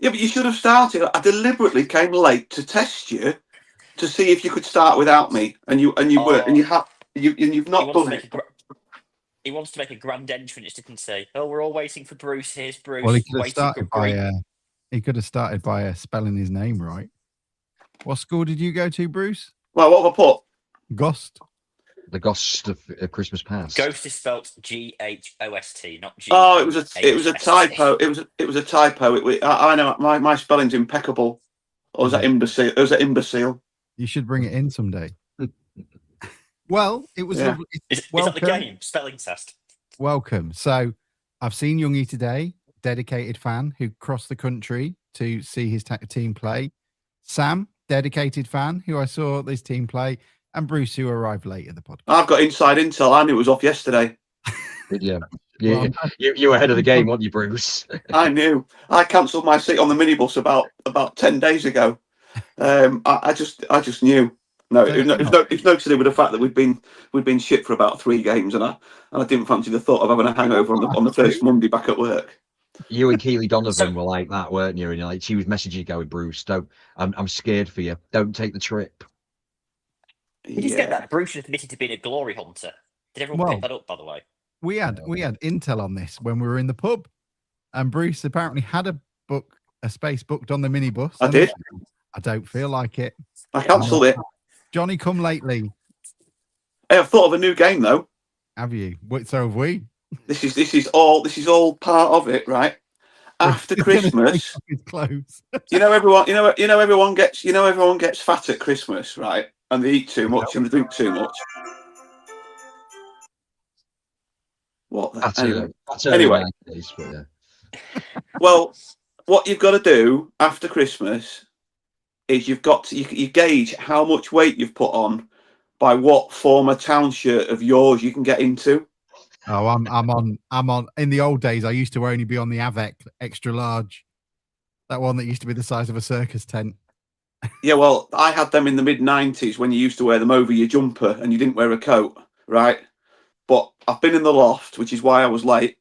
Yeah, but you should have started. I deliberately came late to test you to see if you could start without me, and you weren't, and you've He not wants to done make it. he wants to make a grand entrance, didn't he? Oh, we're all waiting for Bruce. Here's Bruce. Well, he could have waiting for started by he could have started by spelling his name right. What school did you go to, Bruce? Well, what have I put? Gost. The Ghost of Christmas Past. Ghost is spelled Ghost, not G. Oh, it was a typo. It was a typo. I know my spelling's impeccable. Or was that imbecile? It was an imbecile. You should bring it in someday. Well, it was lovely. Is that the game? Spelling test. Welcome. So I've seen Youngie today, dedicated fan who crossed the country to see his team play. Sam, dedicated fan who I saw this team play. And Bruce, who arrived late at the podcast. I've got inside intel. I knew it was off yesterday. Yeah. You were ahead of the game, weren't you, Bruce? I knew. I cancelled my seat on the minibus about 10 days ago. I just knew. No, it's no to do with the fact that we'd been shit for about 3 games, and I didn't fancy the thought of having a hangover on the first Monday back at work. You and Keely Donovan were like that, weren't you? And you're like, she was messaging going, Bruce, I'm scared for you. Don't take the trip. Did you get that? Bruce admitted to being a glory hunter. Did everyone pick that up, by the way? We had intel on this when we were in the pub, and Bruce apparently had a space booked on the minibus. I did. I don't feel like it. I cancelled it. Johnny, come lately. Hey, I've thought of a new game though. Have you? So have we. This is all part of it, right? After Christmas, everyone gets fat at Christmas, right? And they eat too much and they drink too much. What? Anyway. Well, what you've got to do after Christmas is you've got to you gauge how much weight you've put on by what former town shirt of yours you can get into. Oh, I'm on. In the old days, I used to only be on the Avec extra large, that one that used to be the size of a circus tent. Yeah, well, I had them in the mid-90s when you used to wear them over your jumper and you didn't wear a coat, right? But I've been in the loft, which is why I was late,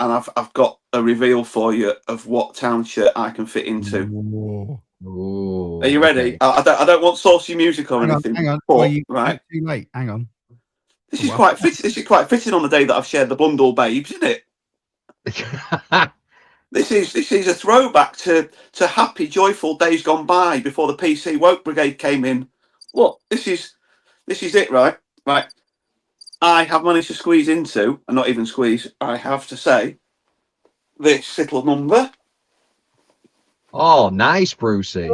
and I've got a reveal for you of what town shirt I can fit into. Ooh, are you ready? Okay. I don't want saucy music or anything. Hang on. Right? Too late. Hang on. This is quite fitting on the day that I've shared the bundle, babes, isn't it? This is a throwback to happy, joyful days gone by before the PC woke brigade came in. Look, this is it, right? Right. I have managed to squeeze into, and not even squeeze, I have to say, this little number. Oh, nice, Brucey.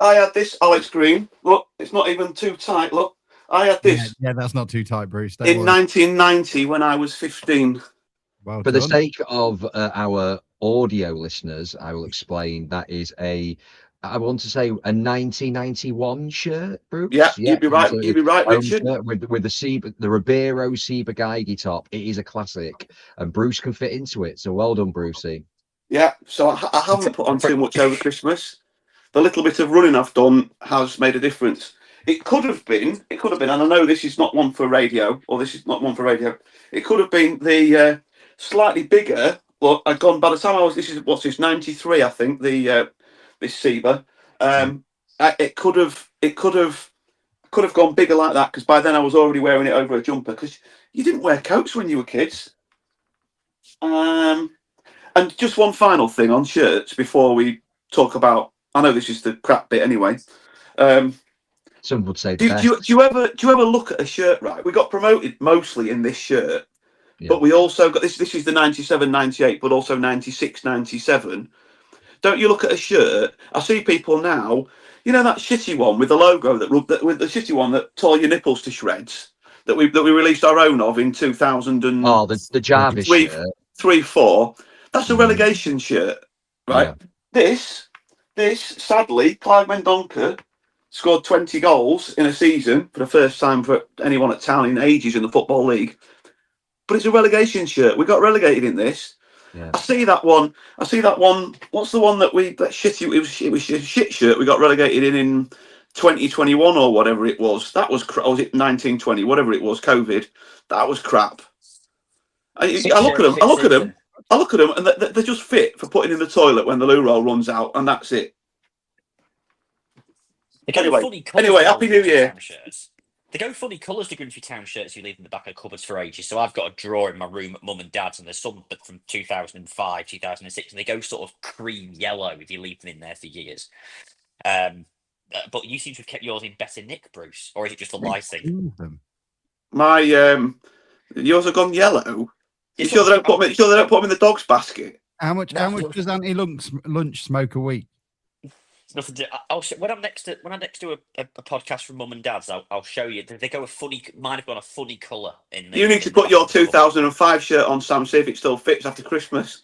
I had this Alex Green. Look, it's not even too tight. Look, I had this. Yeah, that's not too tight, Bruce. In 1990 when I was 15. Well For the sake of our audio listeners, I will explain that is I want to say a 1991 shirt, Bruce. Yeah, you'd be right. You'd be right, Richard. With the Ribeiro Ciba Geigy top. It is a classic, and Bruce can fit into it. So well done, Brucey. Yeah, so I haven't put on too much over Christmas. The little bit of running I've done has made a difference. It could have been, and I know this is not one for radio, It could have been the slightly bigger. Well, I'd gone by the time I was. This is 93, I think. This Ciba. It could have gone bigger like that, because by then I was already wearing it over a jumper, because you didn't wear coats when you were kids. And just one final thing on shirts before we talk about. I know this is the crap bit anyway. Some would say. Do you ever look at a shirt? Right, we got promoted mostly in this shirt, but we also got this. This is the 97, 98, but also 96, 97. Don't you look at a shirt? I see people now. You know that shitty one with the logo with the shitty one that tore your nipples to shreds. That we released our own of in 2000 and the Jarvis shirt. 3-4. That's a relegation shirt, right? Yeah. This sadly, Clive Mendonca scored 20 goals in a season for the first time for anyone at town in ages in the Football League. But it's a relegation shirt. We got relegated in this. Yeah. I see that one. What's the one that shitty? It was a shit shirt. We got relegated in 2021 or whatever it was. That was was it 1920? Whatever it was, COVID. That was crap. I look at them. I look at them and they're just fit for putting in the toilet when the loo roll runs out, and that's it. Anyway, Happy New Year. They go funny colours to Grimsby Town shirts you leave in the back of cupboards for ages. So I've got a drawer in my room at mum and dad's, and there's some from 2005, 2006, and they go sort of cream yellow if you leave them in there for years. But you seem to have kept yours in better nick, Bruce, or is it just the lighting? My yours have gone yellow. You sure they don't put them in the dog's basket? How much does Auntie lunch smoke a week? Nothing to, when I'm next to a podcast from mum and dad's, I'll show you. They go a funny. Mine have got a funny colour in. You need to put your 2005 shirt on, Sam. See if it still fits after Christmas.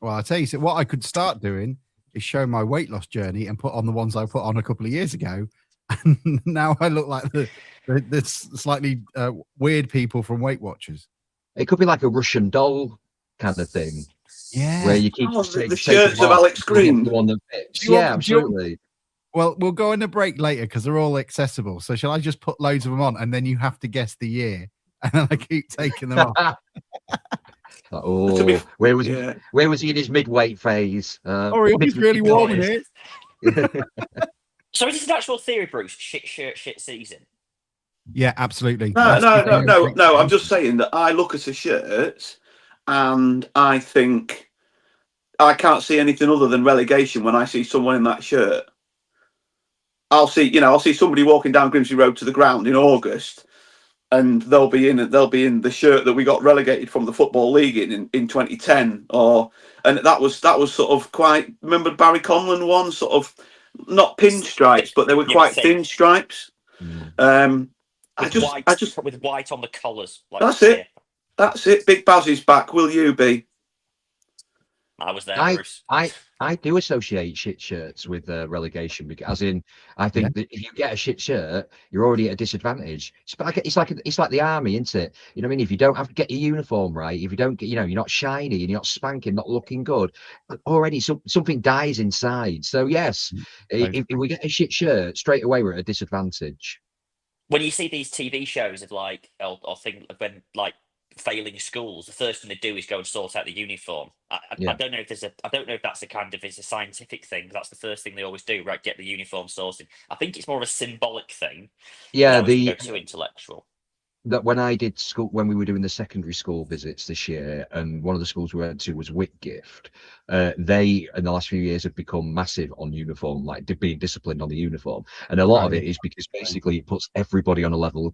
Well, I tell you, so what I could start doing is show my weight loss journey and put on the ones I put on a couple of years ago, and now I look like the slightly weird people from Weight Watchers. It could be like a Russian doll kind of thing. Yeah, where you keep the shirts of Alex Green. The one that fits. Yeah, absolutely. Well, we'll go on a break later because they're all accessible. So shall I just put loads of them on and then you have to guess the year, and then I keep taking them off? Where was he? Where was he in his mid-weight phase? He's really warm in it. So is this an actual theory, Bruce? Shit shirt, shit season. Yeah, absolutely. No. I'm just saying that I look at a shirt and I think I can't see anything other than relegation when I see someone in that shirt. I'll see somebody walking down Grimsby Road to the ground in August, and they'll be in the shirt that we got relegated from the Football League in 2010, and that was sort of quite. Remember Barry Conlon one, sort of not pinstripes, but they were quite thin stripes. With white on the collars. Like that's it. That's it. Big Baz is back. Will you be? I was there, Bruce. I do associate shit shirts with relegation, because, as in, I think that if you get a shit shirt, you're already at a disadvantage. It's like the army, isn't it? You know what I mean? If you don't have to get your uniform right, if you don't get, you're not shiny and you're not spanking, not looking good, already something dies inside. So yes, if we get a shit shirt, straight away we're at a disadvantage. When you see these TV shows of or things when failing schools, the first thing they do is go and sort out the uniform. I don't know if that's a scientific thing. That's the first thing they always do, right? Get the uniform sorted. I think it's more of a symbolic thing. Yeah, go too intellectual. That when I did school, when we were doing the secondary school visits this year, and one of the schools we went to was Whitgift, they in the last few years have become massive on uniform, like being disciplined on the uniform, and a lot of it is because basically it puts everybody on a level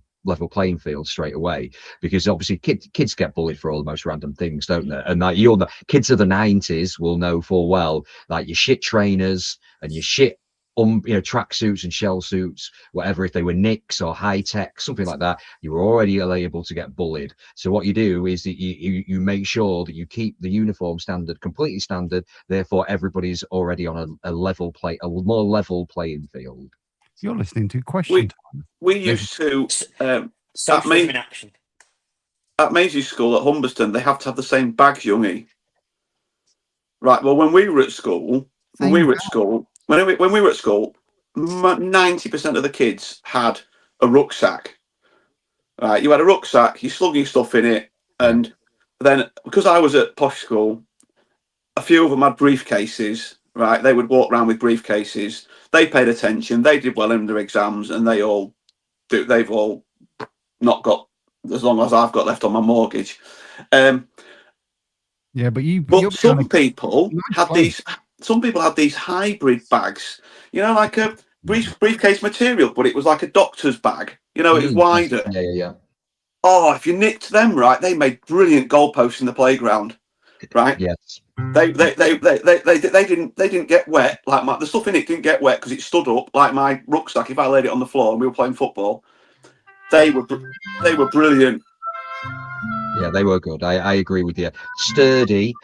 playing field straight away, because obviously kids get bullied for all the most random things, don't they? And like you'll know, kids of the 90s will know full well, like your shit trainers and your shit tracksuits and shell suits, whatever, if they were Knicks or high tech, something like that, you were already able to get bullied. So what you do is that you make sure that you keep the uniform standard completely standard, therefore everybody's already on a more level playing field. You're listening to Question Time. We used to in action. At Maisie's school at Humberston, they have to have the same bags, youngie. Right, well, when we were at school, 90% of the kids had a rucksack. Right, you had a rucksack, you slung your stuff in it, and then because I was at posh school, a few of them had briefcases. Right, they would walk around with briefcases. They paid attention. They did well in their exams, and they've all not got as long as I've got left on my mortgage. But some people had these hybrid bags, like a briefcase material, but it was like a doctor's bag. It was wider. Yeah. Oh, if you nicked them right, they made brilliant goalposts in the playground. Right? Yes. They didn't get wet. Like the stuff in it didn't get wet because it stood up like my rucksack. If I laid it on the floor and we were playing football, they were brilliant. Yeah, they were good. I agree with you. Sturdy.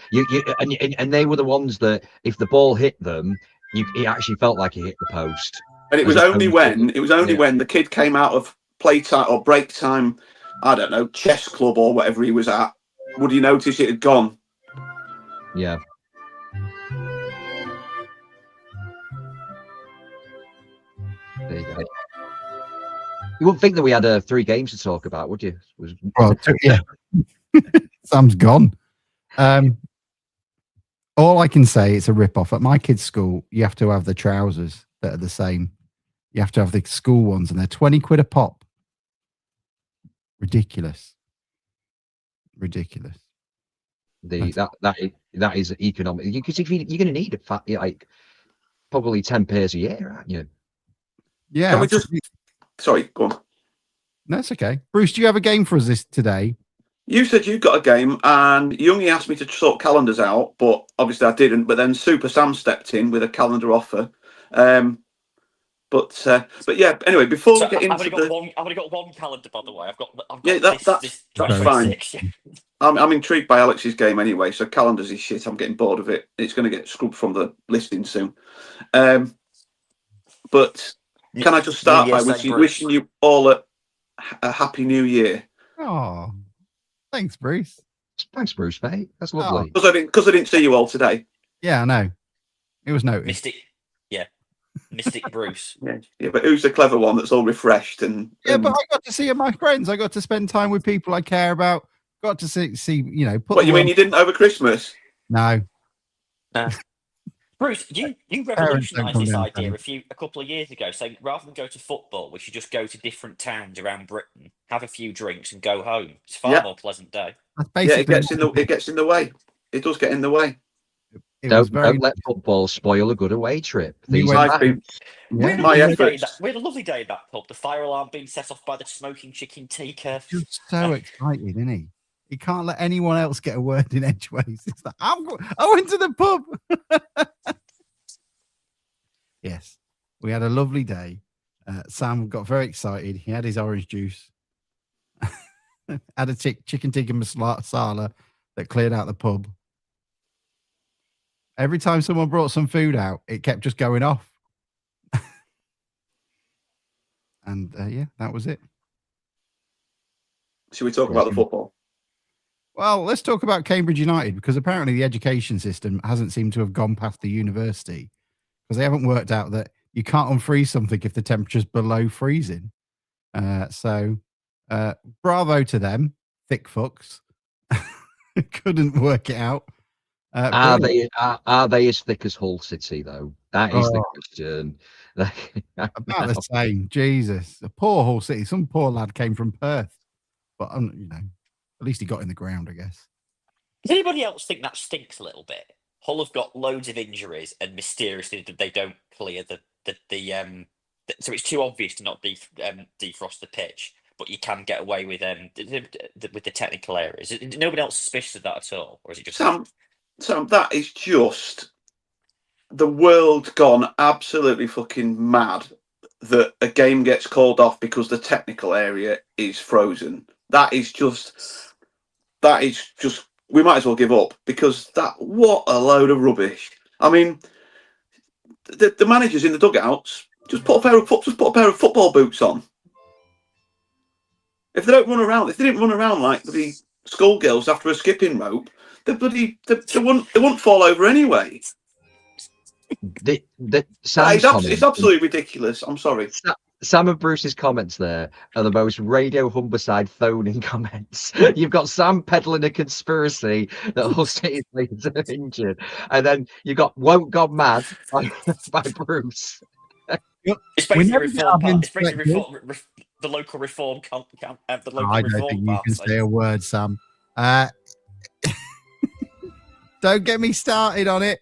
And they were the ones that if the ball hit them, it actually felt like it hit the post. And it was only when the kid came out of playtime or break time, I don't know, chess club or whatever he was at, would you notice it had gone? Yeah. There you go. You wouldn't think that we had 3 games to talk about, would you? Well, yeah. Sam's gone. all I can say, it's a rip-off. At my kids' school, you have to have the trousers that are the same. You have to have the school ones, and they're 20 quid a pop. Ridiculous. That is economic, because if you're going to need like probably 10 pairs a year, aren't you? Yeah. Can we just? Sorry, go on. No, that's okay. Bruce, do you have a game for us today? You said you got a game, and Youngie asked me to sort calendars out, but obviously I didn't. But then Super Sam stepped in with a calendar offer. But yeah. Anyway, before we get into I've only got one calendar, by the way. I've got that's fine. 26, yeah. I'm intrigued by Alex's game anyway. So calendars is shit. I'm getting bored of it. It's going to get scrubbed from the listing soon. But can I just start by wishing you all a happy New Year? Oh, thanks, Bruce. Thanks, Bruce, mate. That's lovely. Because I didn't see you all today. Yeah, I know. It was noticed. Mystic Bruce. Yeah, but who's the clever one that's all refreshed and? Yeah, but I got to see my friends. I got to spend time with people I care about. Got to see What you mean you didn't over Christmas? No. Bruce, you revolutionised this idea a couple of years ago, saying rather than go to football, we should just go to different towns around Britain, have a few drinks, and go home. It's a far more pleasant day. Yeah, it gets in the way. It does get in the way. Don't let football spoil a good away trip. We had a lovely day at that pub. The fire alarm being set off by the smoking chicken tea. He's so excited, isn't he? He can't let anyone else get a word in edgeways. It's like, I went to the pub. Yes, we had a lovely day. Sam got very excited. He had his orange juice. Had a chicken tikka masala that cleared out the pub. Every time someone brought some food out, it kept just going off. And yeah, that was it. Should we talk about the football? Well, let's talk about Cambridge United, because apparently the education system hasn't seemed to have gone past the university, because they haven't worked out that you can't unfreeze something if the temperature's below freezing. So bravo to them, thick fucks. Couldn't work it out. Are they as thick as Hull City though? That is the question. About the same. Jesus, a poor Hull City. Some poor lad came from Perth, but at least he got in the ground, I guess. Does anybody else think that stinks a little bit? Hull have got loads of injuries, and mysteriously they don't clear so it's too obvious to not defrost the pitch, but you can get away with the technical areas. Is nobody else suspicious of that at all, or is it just Sam? That is just the world gone absolutely fucking mad that a game gets called off because the technical area is frozen. That is just. We might as well give up, because what a load of rubbish. I mean, the managers in the dugouts just put a pair of football boots on. If they didn't run around like the schoolgirls after a skipping rope, they wouldn't fall over anyway. It's absolutely ridiculous. I'm sorry. Sam and Bruce's comments there are the most Radio Humberside phoning comments. You've got Sam peddling a conspiracy that Hull City players are injured, and then you've got "Won't God Mad" by Bruce. It's basically the local reform camp. I don't think you can say a word, Sam. Don't get me started on it.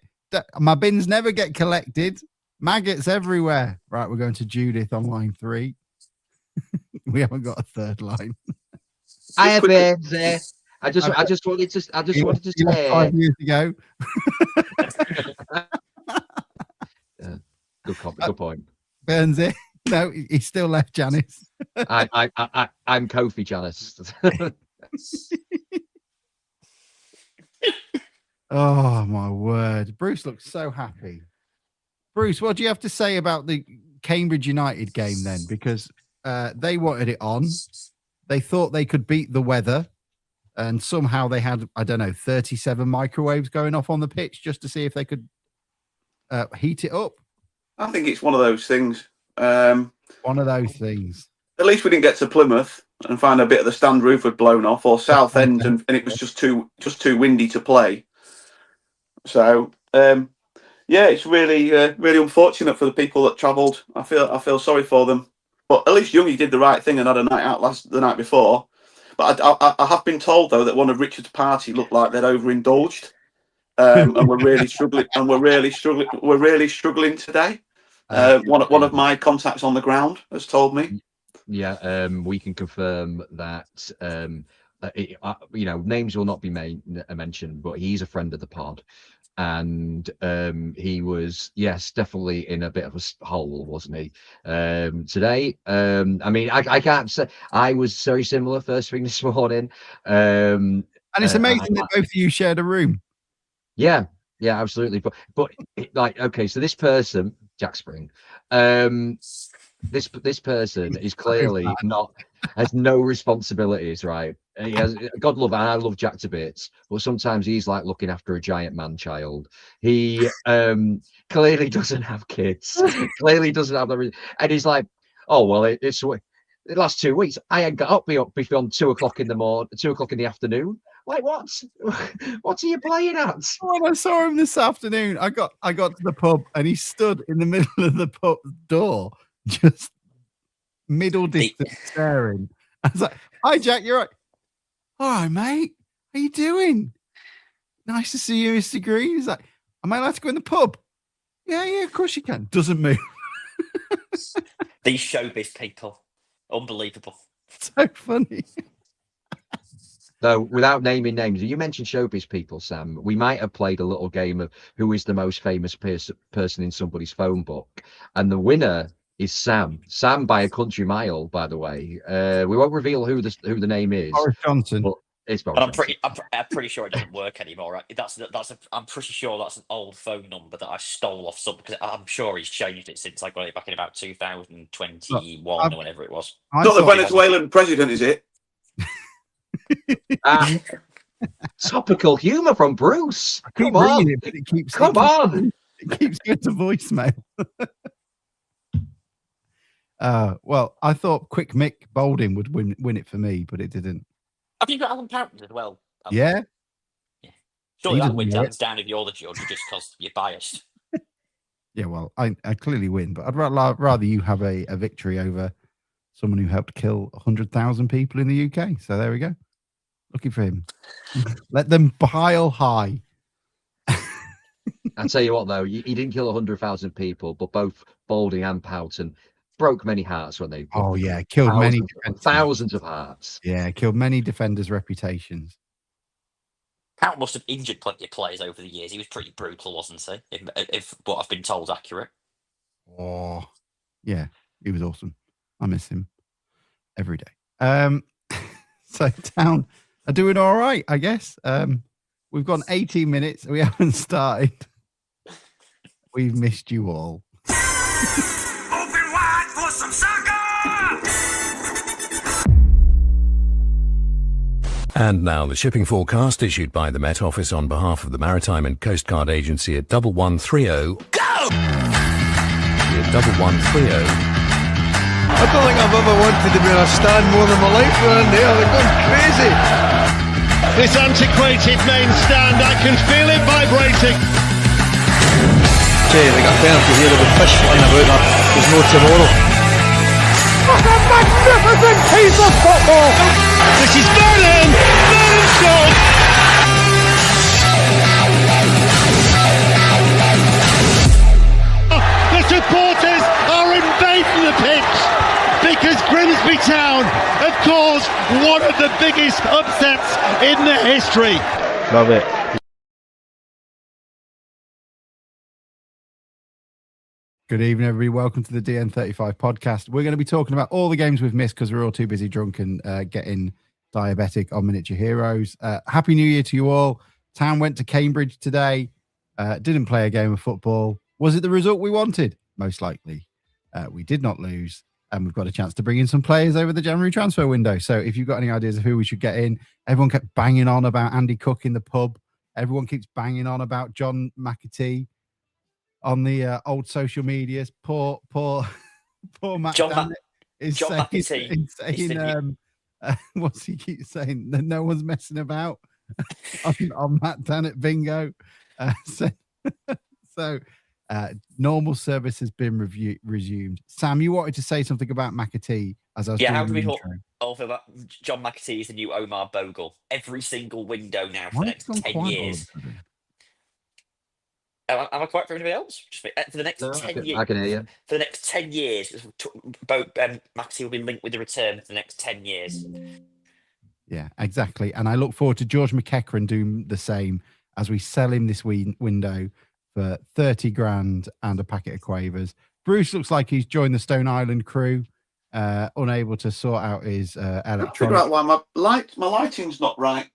My bins never get collected. Maggots everywhere. Right, we're going to Judith on line 3. We haven't got a third line. I have there. I just wanted to say 5 years ago. Good point. Burns it. No, he's still left Janice. I'm Kofi Janice. Oh my word. Bruce looks so happy. Bruce, what do you have to say about the Cambridge United game then? Because they wanted it on. They thought they could beat the weather. And somehow they had, 37 microwaves going off on the pitch just to see if they could heat it up. I think it's one of those things. One of those things. At least we didn't get to Plymouth and find a bit of the stand roof had blown off, or Southend, and it was just too windy to play. So yeah, it's really really unfortunate for the people that travelled. I feel sorry for them. But at least Youngie did the right thing and had a night out the night before. But I have been told though that one of Richard's party looked like they'd overindulged, and we're really struggling. And we're really struggling. We're really struggling today. One of my contacts on the ground has told me. Yeah, we can confirm that. Names will not be mentioned, but he's a friend of the pod, and he was, yes, definitely in a bit of a hole, wasn't he? Today, I mean, I can't say I was very similar first thing this morning. And it's amazing that both of you shared a room. Yeah, absolutely. But like, okay, so this person, Jack Spring, this person is clearly has no responsibilities, right? He has, God love, and I love Jack to bits, but sometimes he's like looking after a giant man child. He clearly doesn't have kids, clearly doesn't have the, and he's like, oh well, it's the last 2 weeks I had got up beyond 2 o'clock in the morning, 2 o'clock in the afternoon. Like what? What are you playing at? When I saw him this afternoon, I got to the pub and he stood in the middle of the pub door, just middle distance staring. I was like, "Hi, Jack, you're right. All right, mate. How you doing? Nice to see you, Mr. Green." He's like, "Am I allowed to go in the pub?" Yeah, of course you can. Doesn't move. These showbiz people, unbelievable. So funny. So, without naming names, you mentioned showbiz people, Sam. We might have played a little game of who is the most famous person in somebody's phone book, and the winner is Sam. Sam by a country mile, by the way. We won't reveal who the name is. Boris Johnson. But it's Boris Johnson. I'm pretty sure it doesn't work anymore. Right? I'm pretty sure that's an old phone number that I stole off some, because I'm sure he's changed it since I got it back in about 2021 or whenever it was. Not the Venezuelan president, is it? Topical humor from Bruce. Come on. It keeps going to voicemail. Well, I thought Quick Mick Boulding would win it for me, but it didn't. Have you got Alan Poughton as well? Yeah. Surely that wins hands down if you're the judge, just because you're biased. Yeah, well, I clearly win, but I'd rather you have a victory over someone who helped kill 100,000 people in the UK. So there we go. Looking for him. Let them pile high. I'll tell you what, though, he didn't kill 100,000 people, but both Boulding and Poughton broke many hearts when they. Oh yeah, killed thousands of hearts. Yeah, killed many defenders' reputations. Poughton must have injured plenty of players over the years. He was pretty brutal, wasn't he? If what I've been told is accurate. Oh, yeah, he was awesome. I miss him every day. So Town are doing all right, I guess. We've gone 18 minutes. We haven't started. We've missed you all. Open wide for some soccer! And now the shipping forecast issued by the Met Office on behalf of the Maritime and Coast Guard Agency at 1130. Go! At 1130. I don't think I've ever wanted to be in a stand more than my life around there. They're going crazy. This antiquated main stand, I can feel it vibrating. Jay, they got a penalty here with a fish flying about that. There's no tomorrow. What a magnificent piece of football! This is Vernon! Vernon scored! The supporters are invading the pitch because Grimsby Town have caused one of the biggest upsets in their history. Love it. Good evening, everybody. Welcome to the DN35 podcast. We're going to be talking about all the games we've missed because we're all too busy drunk and getting diabetic on Miniature Heroes. Happy New Year to you all. Town went to Cambridge today. Didn't play a game of football. Was it the result we wanted? Most likely. We did not lose. And we've got a chance to bring in some players over the January transfer window. So if you've got any ideas of who we should get in, everyone kept banging on about Andy Cook in the pub. Everyone keeps banging on about John McAtee on the old social medias. Poor Matt John McAtee. What's he keep saying? That no one's messing about on Matt Dannett bingo. So, so normal service has been resumed. Sam, you wanted to say something about McAtee as I was Yeah, doing how do the we intro. feel about John McAtee is the new Omar Bogle? Every single window now for Why the has it next gone 10 quiet all of a years. sudden? Am I quiet for anybody else? For the next No, 10 years. I can hear you. For the next 10 years, McAtee will be linked with the return for the next 10 years. Yeah, exactly. And I look forward to George McEachran doing the same as we sell him this window for 30 grand and a packet of quavers. Bruce looks like he's joined the Stone Island crew, unable to sort out his I can't figure electronic. out why my lighting's not right.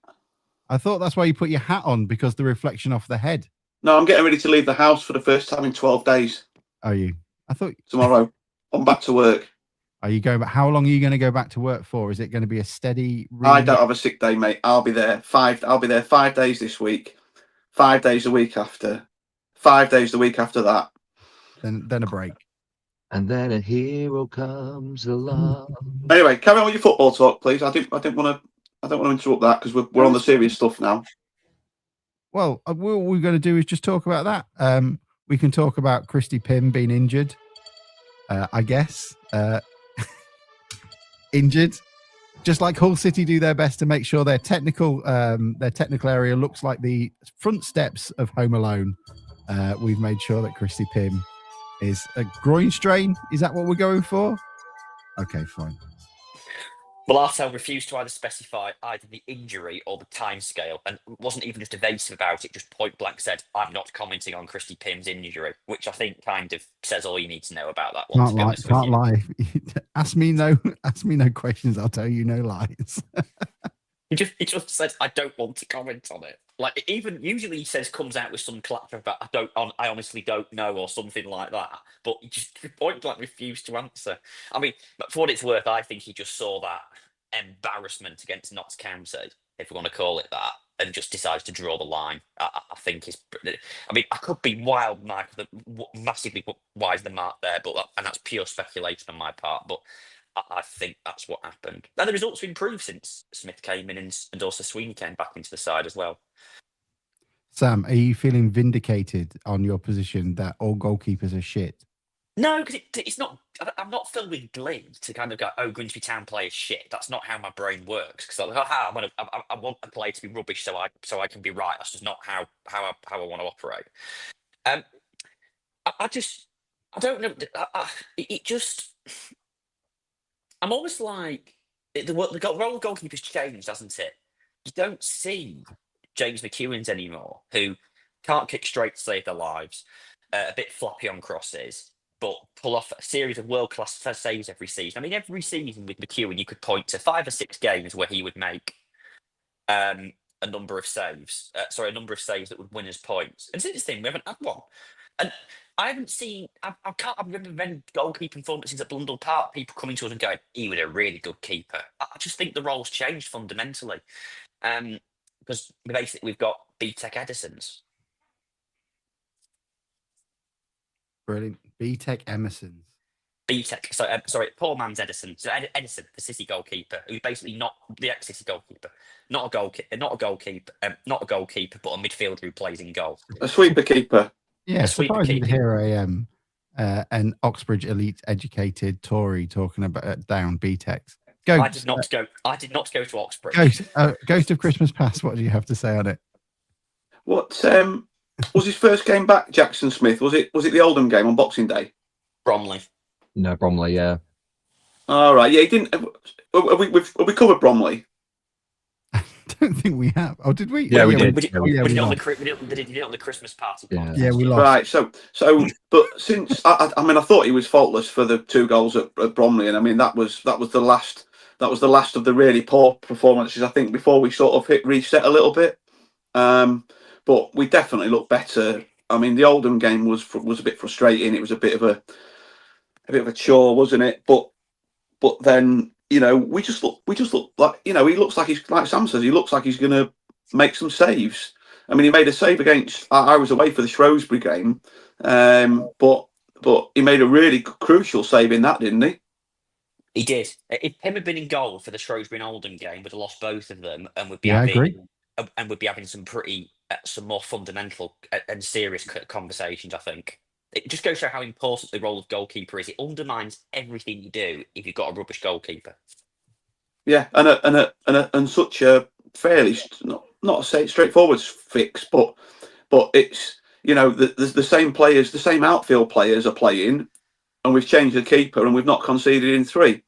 I thought that's why you put your hat on, because the reflection off the head. No, I'm getting ready to leave the house for the first time in 12 days. Are you? I thought Tomorrow. I'm back to work. Are you going back? How long are you going to go back to work for? Is it going to be a steady? I don't have a sick day, mate. I'll be there 5 days this week, 5 days the week after, 5 days the week after that. Then a break. And then a hero comes along. Anyway, carry on with your football talk, please. I don't want to interrupt that because we're on the serious stuff now. Well, what we're going to do is just talk about that. We can talk about Christy Pym being injured. I guess injured. Just like Hull City do their best to make sure their technical area looks like the front steps of Home Alone. We've made sure that Christy Pym is a groin strain. Is that what we're going for? Okay, fine. Well, Artel refused to either specify either the injury or the timescale, and wasn't even just evasive about it, just point blank said, I'm not commenting on Christy Pym's injury, which I think kind of says all you need to know about that one. Can't lie. Ask me no questions, I'll tell you no lies. He just says, I don't want to comment on it. Like, even usually he comes out with some clap about I honestly don't know, or something like that. But he just point blank refused to answer. I mean, but for what it's worth, I think he just saw that embarrassment against Notts County, if we want to call it that, and just decides to draw the line. I think I could be wild, Mike, massively wise the mark there, and that's pure speculation on my part. But I think that's what happened. Now the results have improved since Smith came in, and also Sweeney came back into the side as well. Sam, are you feeling vindicated on your position that all goalkeepers are shit? No, because it's not. I'm not filled with glee to kind of go, "Oh, Grimsby Town play is shit." That's not how my brain works. Because I want a play to be rubbish so I can be right. That's just not how I want to operate. I don't know. I'm almost like the role of goalkeeper's changed, hasn't it? You don't see James McEwens anymore, who can't kick straight to save their lives, a bit floppy on crosses, but pull off a series of world-class saves every season. I mean, every season with McEwen, you could point to 5 or 6 games where he would make a number of saves that would win us points. And since then, we haven't had one. And I haven't seen. I remember any goalkeeping performances at Blundell Park. People coming to us and going, "He was a really good keeper." I just think the role's changed fundamentally, because basically we've got B-Tech Edisons. Brilliant. B-Tech Emersons. B-Tech. Sorry, poor man's Edison. So Edison, the City goalkeeper, who's basically not the ex-City goalkeeper, not a goalkeeper, but a midfielder who plays in goal. A sweeper keeper. Yeah, surprising to hear an Oxbridge elite educated Tory talking about down B-Techs. I did not go to Oxbridge. Ghost of Christmas Past. What do you have to say on it? What was his first game back, Jackson Smith? Was it the Oldham game on Boxing Day? Bromley. No, Bromley, yeah. All right, yeah, he didn't. Have we covered Bromley? I don't think we have. Oh, did we? Yeah, we did. We did it on the Christmas party. Yeah, we lost. Right, so, but since I thought he was faultless for the 2 goals at Bromley, and I mean that was the last of the really poor performances, I think, before we sort of hit reset a little bit. But we definitely looked better. I mean, the Oldham game was a bit frustrating. It was a bit of a chore, wasn't it? But then, we just look like, he looks like he's, like Sam says, he looks like he's going to make some saves. I mean, he made a save against. I was away for the Shrewsbury game, but he made a really crucial save in that, didn't he? He did. If him had been in goal for the Shrewsbury and Oldham game, we'd have lost both of them, and would be I agree. And would be having some pretty some more fundamental and serious conversations. I think it just goes to show how important the role of goalkeeper is. It undermines everything you do if you've got a rubbish goalkeeper. Yeah, and such a fairly not say straightforward fix, but it's the same players, the same outfield players are playing, and we've changed the keeper and we've not conceded in 3.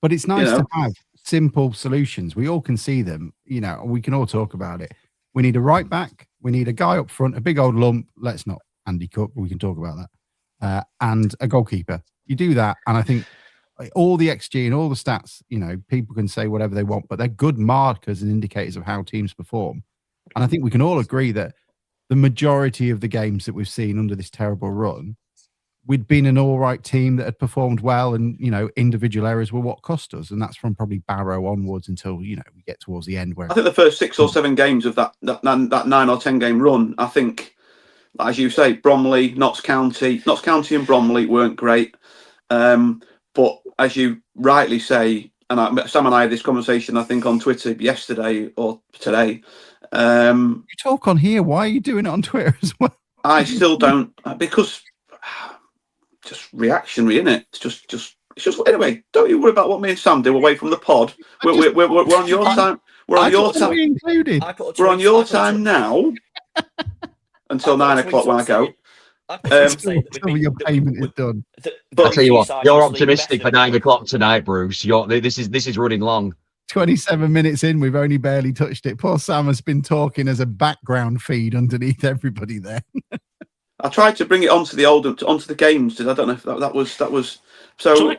But it's nice to have simple solutions. We all can see them. We can all talk about it. We need a right back. We need a guy up front, a big old lump. Let's not Andy Cook. We can talk about that. And a goalkeeper. You do that, and I think all the XG and all the stats, people can say whatever they want, but they're good markers and indicators of how teams perform. And I think we can all agree that the majority of the games that we've seen under this terrible run, we'd been an all right team that had performed well, and individual errors were what cost us, and that's from probably Barrow onwards until we get towards the end. Where I think the first 6 or 7 games of that 9 or 10 game run, I think, as you say, Bromley, Notts County and Bromley weren't great, but as you rightly say, and Sam and I had this conversation, I think, on Twitter yesterday or today. You talk on here. Why are you doing it on Twitter as well? I still don't, because just reactionary, isn't it? It's just anyway. Don't you worry about what me and Sam do away from the pod. We're on your time. We're on your time. Included. We're on your time now until 9 o'clock when I go. Your payment is done. I'll tell you what, you're optimistic for 9 o'clock tonight, Bruce. This is running long. 27 minutes in, we've only barely touched it. Poor Sam has been talking as a background feed underneath everybody there. I tried to bring it onto the games. I don't know if that was so.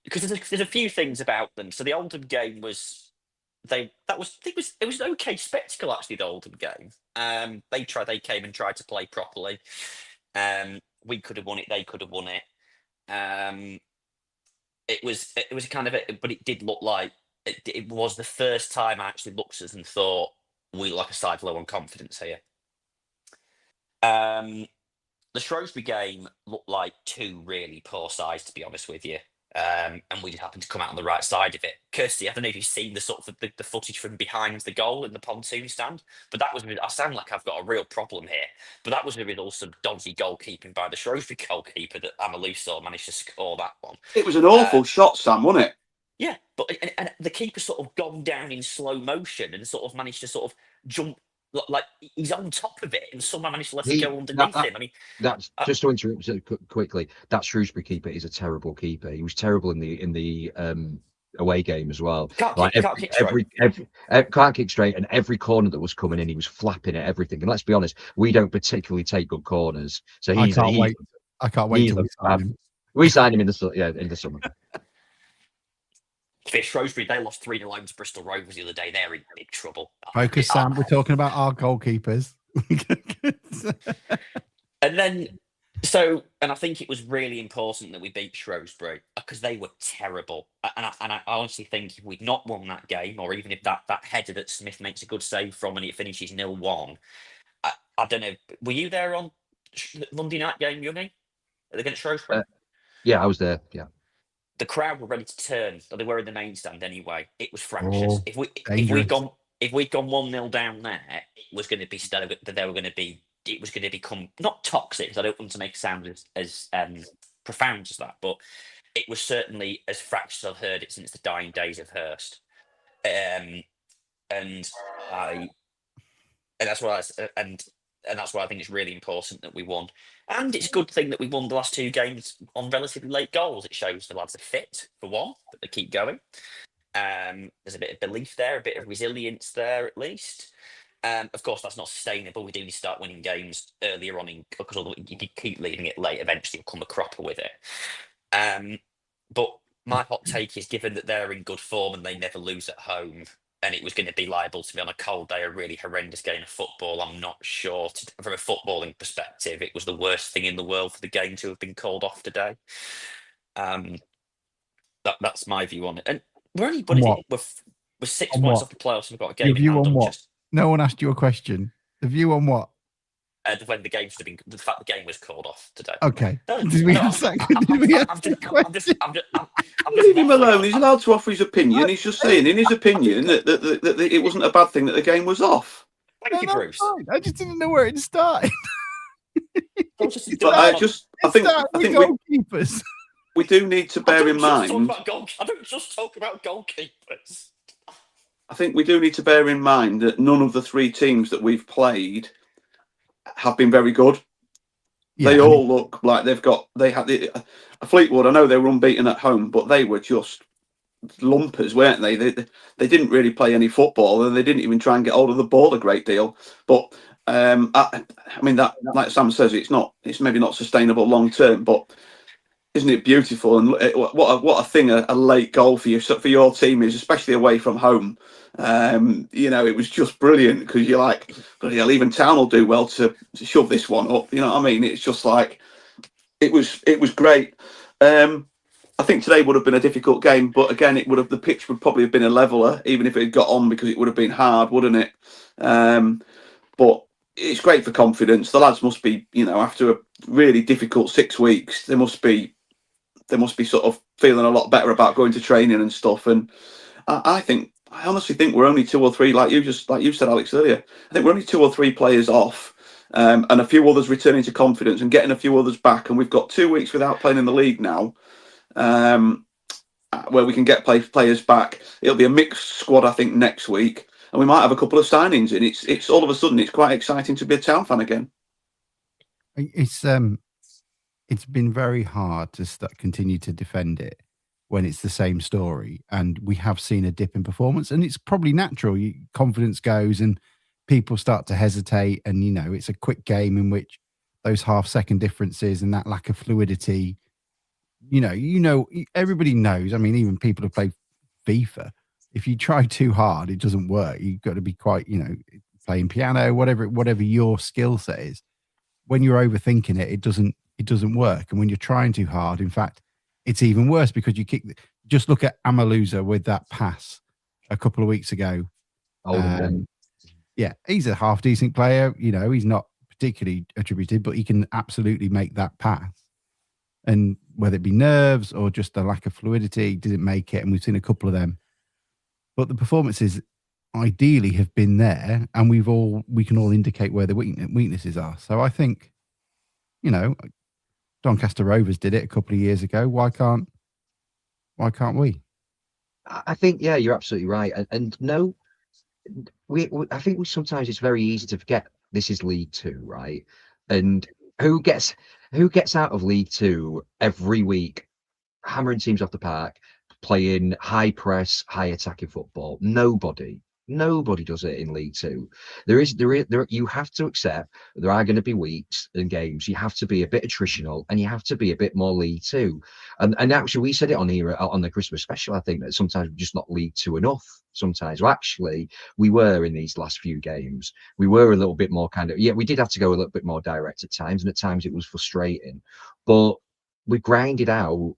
Because there's a few things about them. So the Oldham game was. It was an okay spectacle, actually. The Oldham game. They came and tried to play properly. We could have won it. They could have won it. It was kind of but it did look like it was the first time I actually looked at us and thought we look like a side low on confidence here. The Shrewsbury game looked like 2 really poor sides, to be honest with you. And we just happened to come out on the right side of it. Kirsty, I don't know if you've seen the sort of the footage from behind the goal in the pontoon stand, but that was. I sound like I've got a real problem here, but that was the result of some dodgy goalkeeping by the Shrewsbury goalkeeper that Amaluso managed to score that one. It was an awful shot, Sam, wasn't it? Yeah, but and the keeper sort of gone down in slow motion and sort of managed to sort of jump. Like he's on top of it, and somehow managed to let it go underneath him. I mean, that's just to interrupt quickly. That Shrewsbury keeper is a terrible keeper. He was terrible in the away game as well. Can't kick straight, and every corner that was coming in, he was flapping at everything. And let's be honest, we don't particularly take good corners. So I can't wait till we sign him. We signed him in the summer. For Shrewsbury, they lost 3-0 home to Bristol Rovers the other day. They're in big trouble. Focus, Sam. We're talking about our goalkeepers. And I think it was really important that we beat Shrewsbury because they were terrible. And I honestly think if we'd not won that game, or even if that header that Smith makes a good save from and it finishes 0-1, I don't know. Were you there on Monday night game, Youngie, against Shrewsbury? Yeah, I was there. Yeah. The crowd were ready to turn. They were in the main stand anyway. It was fractious. Oh, if we'd gone 1-0 down there, it was going to be it was going to become not toxic. I don't want to make it sound as profound as that, but it was certainly as fractious as I've heard it since the dying days of Hurst. And that's why I think it's really important that we won. And it's a good thing that we won the last 2 games on relatively late goals. It shows the lads are fit, for one, that they keep going. There's a bit of belief there, a bit of resilience there, at least. Of course, that's not sustainable. We do need to start winning games earlier on, because although you keep leaving it late, eventually you'll come a cropper with it. But my hot take is, given that they're in good form and they never lose at home, and it was going to be liable to be on a cold day, a really horrendous game of football, I'm not sure. From a footballing perspective, it was the worst thing in the world for the game to have been called off today. That's my view on it. And we're only we're 6 points off the playoffs. We've got a game. Your view on what? No one asked you a question. The view on what? when the game should have been. The fact the game was called off today. Okay. No, Did we no, ask that? I'm Did we just- ask I'm that just- question? I'm just Leave him waffling alone. on. He's allowed to offer his opinion. He's just saying, in his opinion, that it wasn't a bad thing that the game was off. Thank you, No, Bruce. that's fine. I just didn't know where it started. But I think goalkeepers. we do need to bear in mind. I don't just talk about goalkeepers. I think we do need to bear in mind that none of the three teams that we've played have been very good. Yeah, They all look like they had Fleetwood. I know they were unbeaten at home, but they were just lumpers, weren't they? They didn't really play any football, and they didn't even try and get hold of the ball a great deal. But I mean that, like Sam says, it's maybe not sustainable long term, but isn't it beautiful? And what a thing a late goal for your team is, especially away from home. It was just brilliant, because you're like, bloody hell, even Town will do well to shove this one up. You know what I mean? It's just like it was great. I think today would have been a difficult game, but again, the pitch would probably have been a leveler, even if it had got on, because it would have been hard, wouldn't it? But it's great for confidence. The lads must be, after a really difficult 6 weeks, they must be sort of feeling a lot better about going to training and stuff. And I honestly think we're only 2 or 3, like you said, Alex, earlier. I think we're only 2 or 3 players off, and a few others returning to confidence and getting a few others back. And we've got 2 weeks without playing in the league now, where we can get players back. It'll be a mixed squad, I think, next week, and we might have a couple of signings in. It's all of a sudden, it's quite exciting to be a Town fan again. It's been very hard to continue to defend it when it's the same story, and we have seen a dip in performance, and it's probably natural. Confidence goes and people start to hesitate, and it's a quick game in which those half-second differences and that lack of fluidity, everybody knows. I mean, even people who play FIFA, if you try too hard, it doesn't work. You've got to be quite, playing piano, whatever your skill set is. When you're overthinking it, it doesn't work. And when you're trying too hard, in fact, it's even worse, because just look at Amaluza with that pass a couple of weeks ago. Yeah, he's a half decent player. He's not particularly attributed, but he can absolutely make that pass. And whether it be nerves or just the lack of fluidity, didn't make it. And we've seen a couple of them. But the performances ideally have been there, and we can all indicate where the weaknesses are. So I think, Doncaster Rovers did it a couple of years ago. Why can't we? I think, yeah, you're absolutely right. And no, I think sometimes it's very easy to forget this is League Two, right? And who gets out of League Two every week, hammering teams off the park, playing high press, high attacking football? Nobody does it in League Two. There you have to accept there are going to be weeks and games. You have to be a bit attritional, and you have to be a bit more League Two. And actually, we said it on here on the Christmas special. I think that sometimes we're just not League Two enough. Sometimes, well, actually, we were in these last few games. We were a little bit more we did have to go a little bit more direct at times, and at times it was frustrating. But we grinded out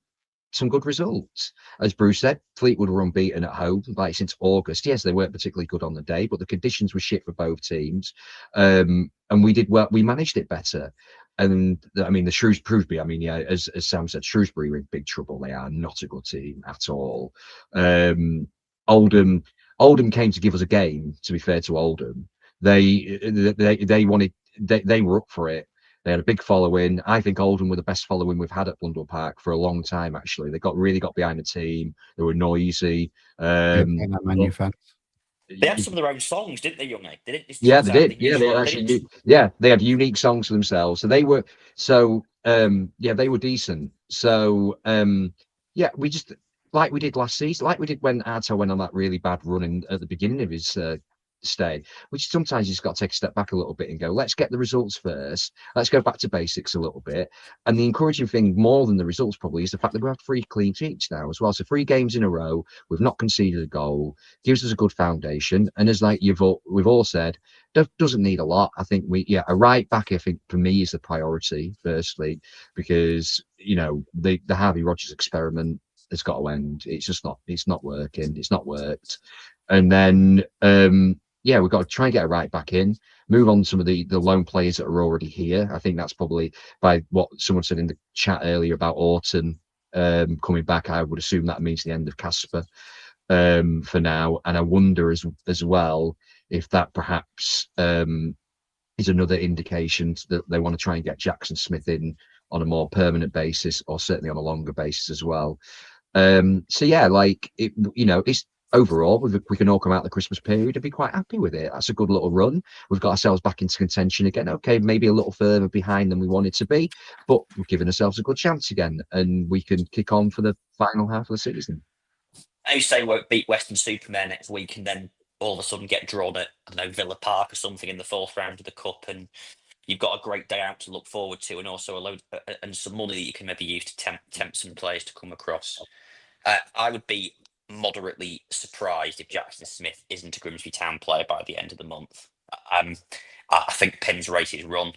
some good results. As Bruce said, Fleetwood were unbeaten at home since August. Yes, they weren't particularly good on the day, but the conditions were shit for both teams. And we did well. We managed it better. And I mean, the Shrewsbury, as Sam said, Shrewsbury were in big trouble. They are not a good team at all. Oldham came to give us a game, to be fair to Oldham. They were up for it. They had a big following. I think Oldham were the best following we've had at Blundell Park for a long time, actually. They really got behind the team. They were noisy. Man fans. They had some of their own songs, didn't they, Youngie? They did. Yeah, they did. They had unique songs for themselves. So they were they were decent. So we just, like we did last season, like we did when Arto went on that really bad run at the beginning of his stay, which sometimes you just got to take a step back a little bit and go, let's get the results first. Let's go back to basics a little bit. And the encouraging thing, more than the results probably, is the fact that we have 3 clean sheets now as well. So 3 games in a row, we've not conceded a goal, gives us a good foundation. And as we've all said, doesn't need a lot. I think a right back, I think, for me, is the priority firstly, because the Harvey Rogers experiment has got to end. It's just not working. It's not worked. And then yeah, we've got to try and get a right back in, move on some of the loan players that are already here. I think that's probably, by what someone said in the chat earlier about Orton coming back, I would assume that means the end of Casper for now. And I wonder as well if that perhaps is another indication that they want to try and get Jackson Smith in on a more permanent basis, or certainly on a longer basis as well. So yeah, like it, it's overall, we can all come out the Christmas period and be quite happy with it. That's a good little run. We've got ourselves back into contention again. Okay, maybe a little further behind than we wanted to be, but we're giving ourselves a good chance again, and we can kick on for the final half of the season. I say won't beat Western Supermare next week, and then all of a sudden get drawn at, I don't know, Villa Park or something in the fourth round of the cup, and you've got a great day out to look forward to, and also a load and some money that you can maybe use to tempt some players to come across. I would be moderately surprised if Jackson Smith isn't a Grimsby Town player by the end of the month. I think Pim's race is run.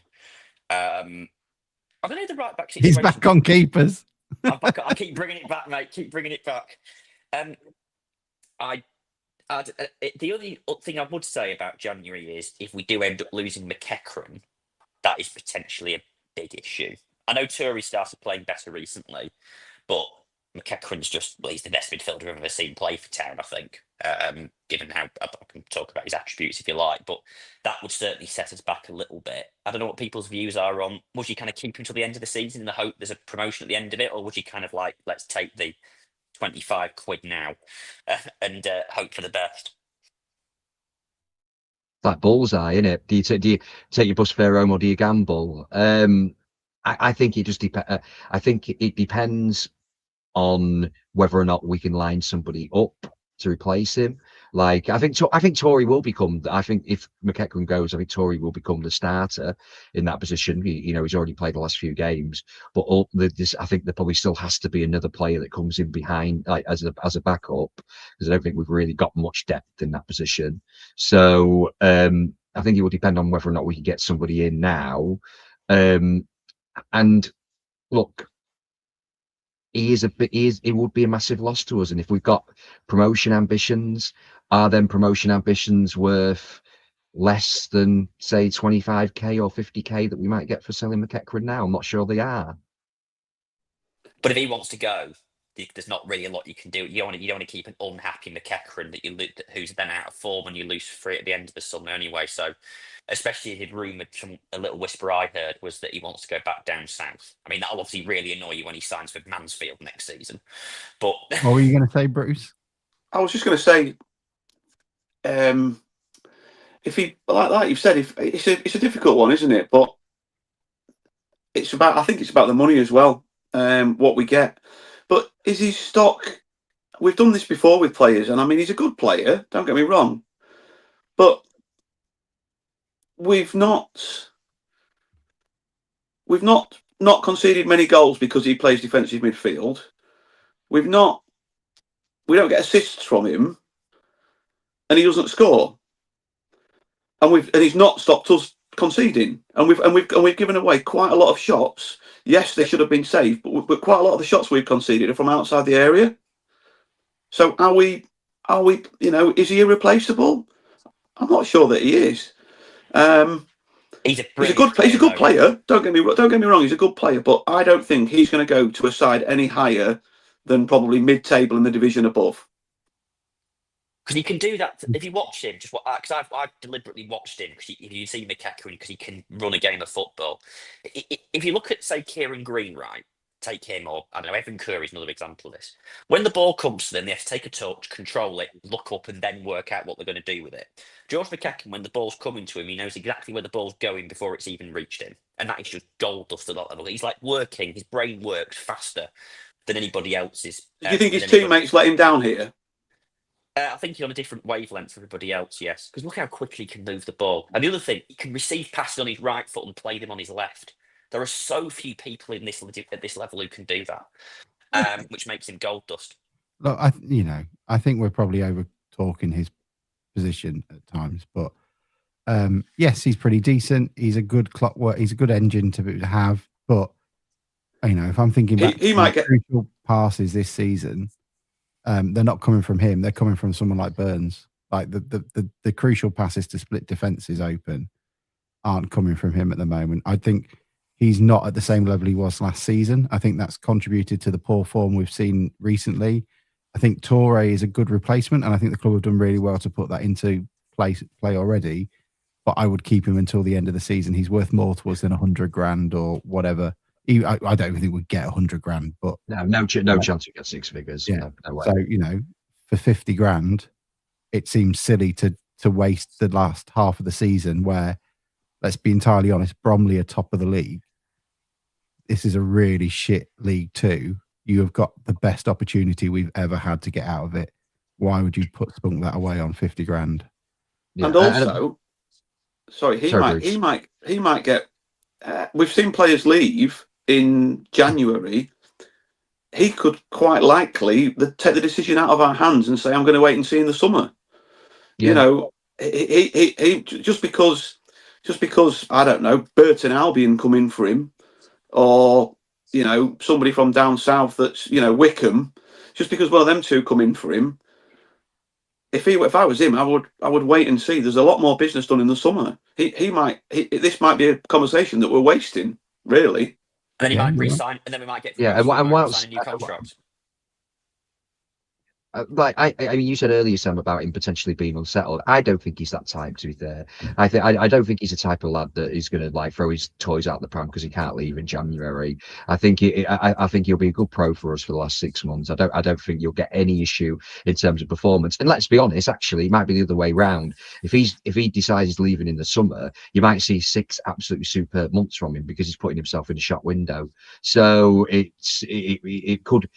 I don't know the right back situation. He's back on keepers. I keep bringing it back, mate. Keep bringing it back. The only thing I would say about January is if we do end up losing McEachran, that is potentially a big issue. I know Touré started playing better recently, but McEachran's he's the best midfielder I've ever seen play for Town, I think, given how I can talk about his attributes if you like, but that would certainly set us back a little bit. I don't know what people's views are on, would you kind of keep him till the end of the season in the hope there's a promotion at the end of it, or would you kind of like, let's take the 25 quid now and hope for the best? That bullseye, isn't it? Do you take your bus fare home, or do you gamble? I think it just depends. I think it depends on whether or not we can line somebody up to replace him. Like I think Tory will become. I think if McEachran goes, I think Tory will become the starter in that position. He's already played the last few games, but I think there probably still has to be another player that comes in behind, like as a backup, because I don't think we've really got much depth in that position. So I think it will depend on whether or not we can get somebody in now. And look, it would be a massive loss to us. And if we've got promotion ambitions, are then promotion ambitions worth less than, say, 25k or 50k that we might get for selling McEachran now? I'm not sure they are. But if he wants to go, there's not really a lot you can do. You don't want to keep an unhappy McEachran who's then out of form and you lose free at the end of the summer anyway. So, especially he'd rumoured, a little whisper I heard was that he wants to go back down south. I mean, that'll obviously really annoy you when he signs with Mansfield next season. But what were you going to say, Bruce? I was just going to say, if he like you've said, if it's a difficult one, isn't it? But I think it's about the money as well, what we get. But is his stock? We've done this before with players, and I mean, he's a good player. Don't get me wrong, but we've not conceded many goals because he plays defensive midfield. We don't get assists from him, and he doesn't score. And he's not stopped us conceding, and we've given away quite a lot of shots. Yes, they should have been saved, but quite a lot of the shots we've conceded are from outside the area. So are we? Is he irreplaceable? I'm not sure that he is. he's a good player. Don't get me wrong. He's a good player, but I don't think he's going to go to a side any higher than probably mid-table in the division above. Because he can do that if you watch him. Because I've deliberately watched him because you see McEachran because he can run a game of football. If you look at, say, Kieran Green, right? Take him, or I don't know, Evan Curry's another example of this. When the ball comes to them, they have to take a touch, control it, look up, and then work out what they're going to do with it. George McEachran, when the ball's coming to him, he knows exactly where the ball's going before it's even reached him, and that is just gold dust at that level. He's like working; his brain works faster than anybody else's. Do you think his teammates let him down here? I think he's on a different wavelength from everybody else, yes. Because look how quickly he can move the ball. And the other thing, he can receive passes on his right foot and play them on his left. There are so few people at this level who can do that, which makes him gold dust. Look, I think we're probably over talking his position at times, but yes, he's pretty decent. He's a good clockwork. He's a good engine to have. But if I'm thinking about he might get crucial passes this season, they're not coming from him. They're coming from someone like Burns Like the crucial passes to split defenses open aren't coming from him at the moment. I think he's not at the same level he was last season. I think that's contributed to the poor form we've seen recently. I think Torre is a good replacement, and I think the club have done really well to put that into play already. But I would keep him until the end of the season. He's worth more to us than 100 grand or whatever. I don't think we'd get 100 grand, but no chance we get six figures. Yeah. No way. So for 50 grand, it seems silly to waste the last half of the season where, let's be entirely honest, Bromley are top of the league. This is a really shit League Two. You have got the best opportunity we've ever had to get out of it. Why would you spunk that away on 50 grand? Yeah. And also, he might get. We've seen players leave in January. He could quite likely take the decision out of our hands and say, "I'm going to wait and see in the summer." Yeah. He just because I don't know, Burton Albion come in for him, or somebody from down south that's Wickham, just because one of them two come in for him. If I was him, I would wait and see. There's a lot more business done in the summer. This might be a conversation that we're wasting, really. And then he might you're right. resign, and then we might get and whilst sign a new contract. I mean, you said earlier, Sam, about him potentially being unsettled. I don't think he's that type, to be fair. I don't think he's the type of lad that is going to throw his toys out the pram because he can't leave in January. I think he'll be a good pro for us for the last 6 months. I don't think you'll get any issue in terms of performance. And let's be honest, actually, it might be the other way round. If he decides he's leaving in the summer, you might see 6 absolutely superb months from him because he's putting himself in a shop window. So it could.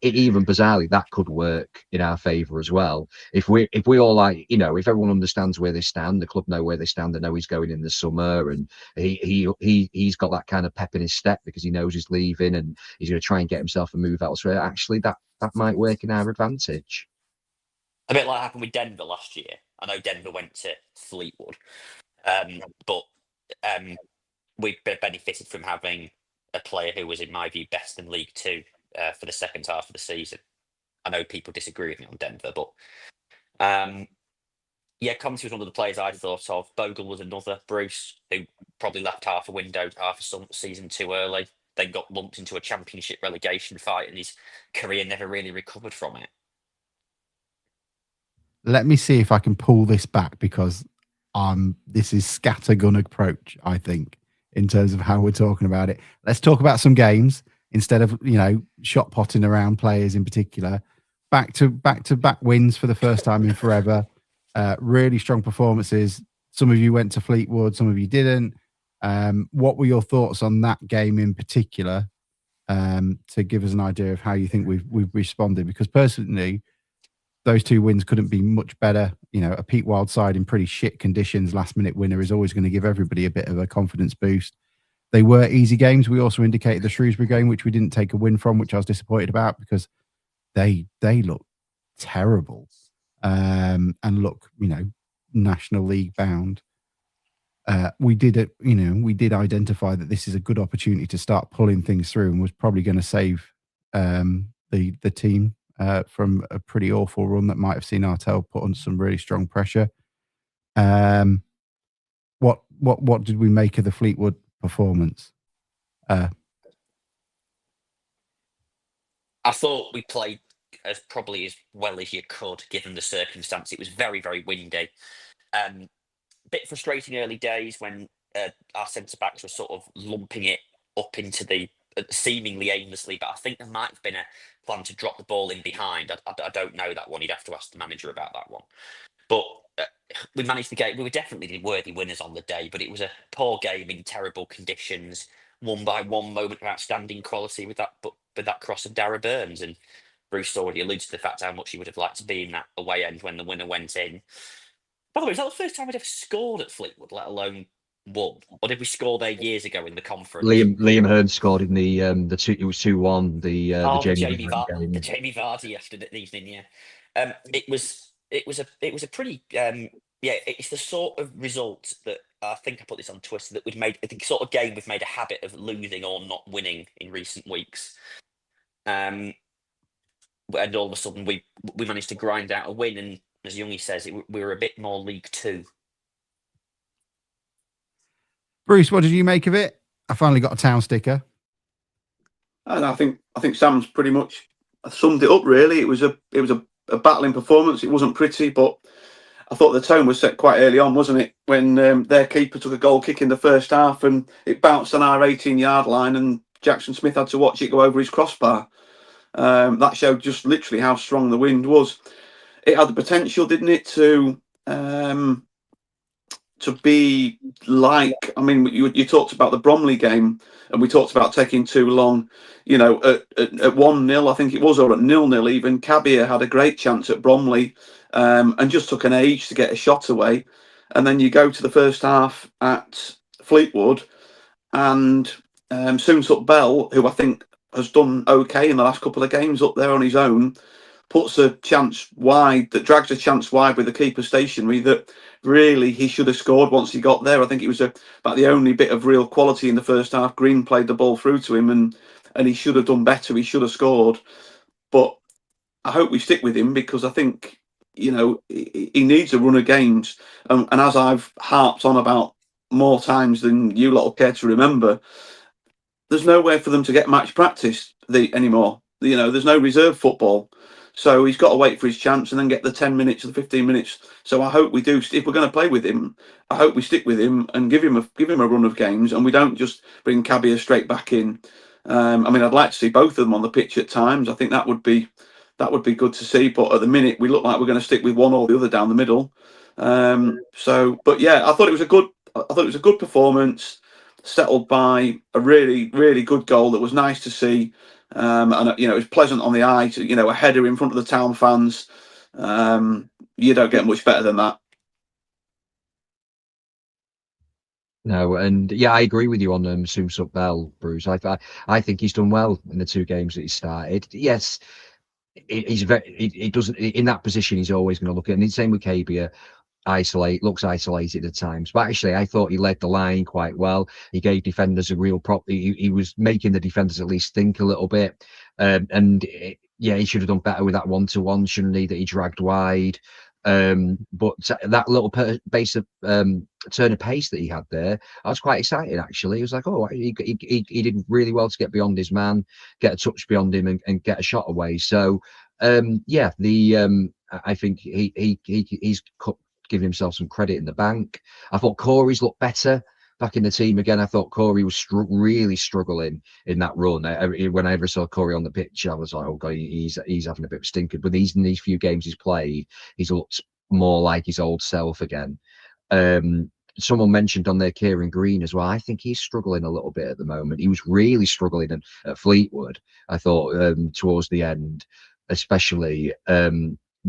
Even bizarrely, that could work in our favour as well. If we all if everyone understands where they stand, the club know where they stand, they know he's going in the summer, and he's got that kind of pep in his step because he knows he's leaving and he's going to try and get himself a move elsewhere. Actually, that might work in our advantage. A bit like happened with Denver last year. I know Denver went to Fleetwood, but we benefited from having a player who was, in my view, best in League Two for the second half of the season. I know people disagree with me on Denver, but Comte was one of the players I thought of. Bogle was another. Bruce, who probably left half a season too early, then got lumped into a championship relegation fight, and his career never really recovered from it. Let me see if I can pull this back, because this is scattergun approach, I think, in terms of how we're talking about it. Let's talk about some games instead of shot potting around players in particular. Back to back wins for the first time in forever. Really strong performances. Some of you went to Fleetwood, some of you didn't. What were your thoughts on that game in particular, to give us an idea of how you think we've responded? Because personally, those 2 wins couldn't be much better. A Pete Wild side in pretty shit conditions, last minute winner is always going to give everybody a bit of a confidence boost. They were easy games. We also indicated the Shrewsbury game, which we didn't take a win from, which I was disappointed about because they look terrible, and look, National League bound. We did identify that this is a good opportunity to start pulling things through, and was probably going to save the team from a pretty awful run that might have seen Artel put on some really strong pressure. What did we make of the Fleetwood performance? I thought we played probably as well as you could, given the circumstance. It was very, very windy. Bit frustrating early days when our centre backs were sort of lumping it up into the seemingly aimlessly, but I think there might have been a plan to drop the ball in behind. I don't know that one. You'd have to ask the manager about that one. But we managed to get. We were definitely worthy winners on the day, but it was a poor game in terrible conditions, won by one moment of outstanding quality with that cross of Darragh Burns. And Bruce already alluded to the fact how much he would have liked to be in that away end when the winner went in. By the way, is that the first time we'd ever scored at Fleetwood, let alone won? Or did we score there years ago in the conference? Liam Hearn scored in the two. It was 2-1. The Jamie Vardy game. The Jamie Vardy after the evening. Yeah, it was a pretty It's the sort of result that I think I put this on Twitter, that the sort of game we've made a habit of losing or not winning in recent weeks. And all of a sudden we managed to grind out a win, and as Youngie says, we were a bit more League Two. Bruce, what did you make of it? I finally got a town sticker. And I think Sam's pretty much summed it up. Really, it was a battling performance. It wasn't pretty, but I thought the tone was set quite early on, wasn't it? When their keeper took a goal kick in the first half and it bounced on our 18-yard line, and Jackson Smith had to watch it go over his crossbar. That showed just literally how strong the wind was. It had the potential, didn't it, to be like, I mean, you talked about the Bromley game, and we talked about taking too long. You know, at 1-0, I think it was, or at 0-0 even, Cabia had a great chance at Bromley, and just took an age to get a shot away. And then you go to the first half at Fleetwood, and Soonsup Bell, who I think has done okay in the last couple of games up there on his own, puts a chance wide, that drags a chance wide with the keeper stationary, that really he should have scored once he got there. I think it was about the only bit of real quality in the first half. Green played the ball through to him, and he should have done better. He should have scored. But I hope we stick with him, because I think, you know, he needs a run of games. And as I've harped on about more times than you lot will care to remember, there's nowhere for them to get match practice anymore. You know, there's no reserve football. So he's got to wait for his chance and then get the 10 minutes or the 15 minutes. So I hope we do. If we're going to play with him, I hope we stick with him and give him a run of games, and we don't just bring Cabia straight back in. I mean, I'd like to see both of them on the pitch at times. I think that would be good to see. But at the minute, we look like we're going to stick with one or the other down the middle. But yeah, I thought it was a good performance, settled by a really, really good goal that was nice to see. And you know, it was pleasant on the eye to, you know, a header in front of the town fans. You don't get much better than that. No, and yeah, I agree with you on Soonsup Bell, Bruce. I think he's done well in the 2 games that he started. Yes, he's very. He doesn't in that position. He's always going to look at. And the same with Cabia. Looks isolated at times, but actually I thought he led the line quite well. He gave defenders a real he was making the defenders at least think a little bit, yeah, he should have done better with that 1-to-1, shouldn't he, that he dragged wide. But that little turn of pace that he had there, I was quite excited actually. It was like, oh, he did really well to get beyond his man, get a touch beyond him, and get a shot away. So yeah, I think he's giving himself some credit in the bank. I thought Corey's looked better back in the team again. I thought Corey was really struggling in that run. When I ever saw Corey on the pitch, I was like, oh god, he's having a bit of a stinker. But in these few games he's played, he's looked more like his old self again. Someone mentioned on there Kieran Green as well. I think he's struggling a little bit at the moment. He was really struggling at Fleetwood, I thought, towards the end, especially.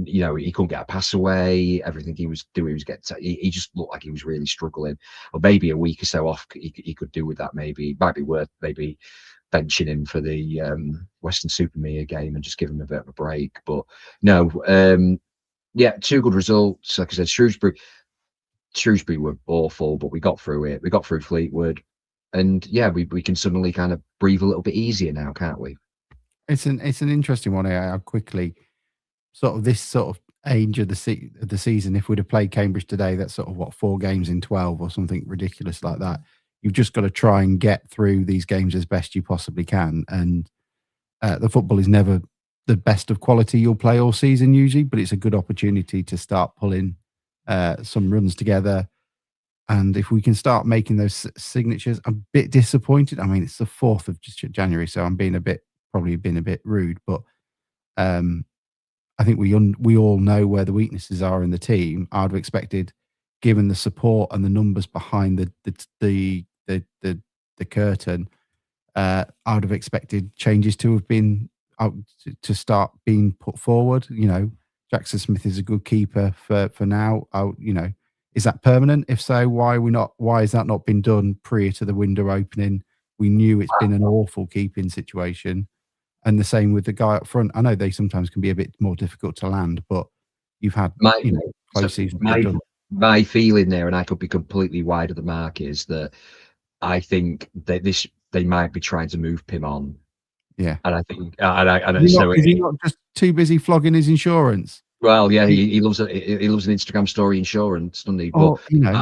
You know, he couldn't get a pass away. Everything he was doing was he just looked like he was really struggling. Or maybe a week or so off he could do with that. Maybe it might be worth maybe benching him for the Western Supermere game and just give him a bit of a break. But no, yeah, 2 good results. Like I said, Shrewsbury were awful, but we got through it. We got through Fleetwood, and yeah, we can suddenly kind of breathe a little bit easier now, can't we? It's an interesting one. How quickly sort of this sort of age of the season, if we'd have played Cambridge today, that's sort of 4 games in 12 or something ridiculous like that. You've just got to try and get through these games as best you possibly can. And the football is never the best of quality you'll play all season usually, but it's a good opportunity to start pulling some runs together. And if we can start making those signatures, I'm a bit disappointed. I mean, it's the 4th of January, so I'm probably been a bit rude, but I think we all know where the weaknesses are in the team. I'd have expected, given the support and the numbers behind the curtain, I would have expected changes to have been out to start being put forward. You know, Jackson Smith is a good keeper for now. You know, is that permanent? If so, why has that not been done prior to the window opening? We knew it's been an awful keeping situation. And the same with the guy up front. I know they sometimes can be a bit more difficult to land, but you've had close seasons. My feeling there, and I could be completely wide of the mark, is that I think that they might be trying to move Pim on. Yeah, and I think is he not just too busy flogging his insurance? Well, yeah, he loves he loves an Instagram story insurance, doesn't he? But Or,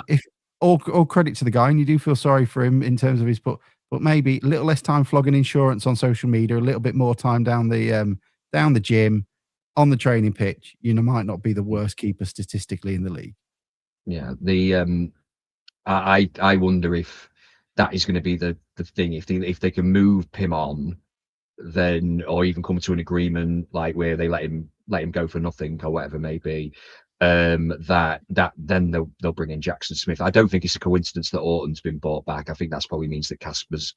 if all credit to the guy, and you do feel sorry for him in terms of his, but maybe a little less time flogging insurance on social media, a little bit more time down the gym, on the training pitch, might not be the worst keeper statistically in the league. yeah, I wonder if that is going to be the thing. If they can move Pim on, then, or even come to an agreement like where they let him go for nothing or whatever it may be, that then they'll bring in Jackson Smith. I don't think it's a coincidence that Orton's been bought back. I think that's probably means that Casper's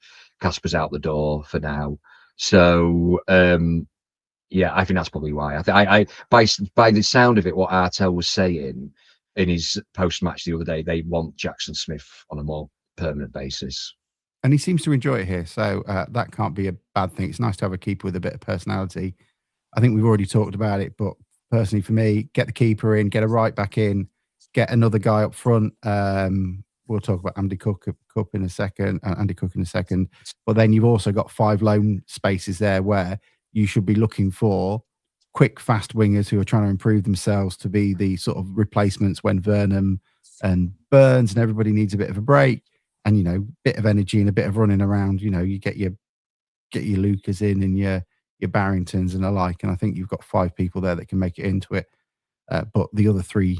out the door for now. So yeah, I think that's probably why. I by the sound of it, what Artel was saying in his post match the other day, they want Jackson Smith on a more permanent basis. And he seems to enjoy it here, so that can't be a bad thing. It's nice to have a keeper with a bit of personality. I think we've already talked about it, but personally for me, get the keeper in, get a right back in, get another guy up front. We'll talk about Andy Cook in a second, but then you've also got 5 lone spaces there where you should be looking for quick, fast wingers who are trying to improve themselves to be the sort of replacements when Vernam and Burns and everybody needs a bit of a break. And bit of energy and a bit of running around. You get your Lucas in and your Barringtons and the like. And I think you've got 5 people there that can make it into it. But the other 3,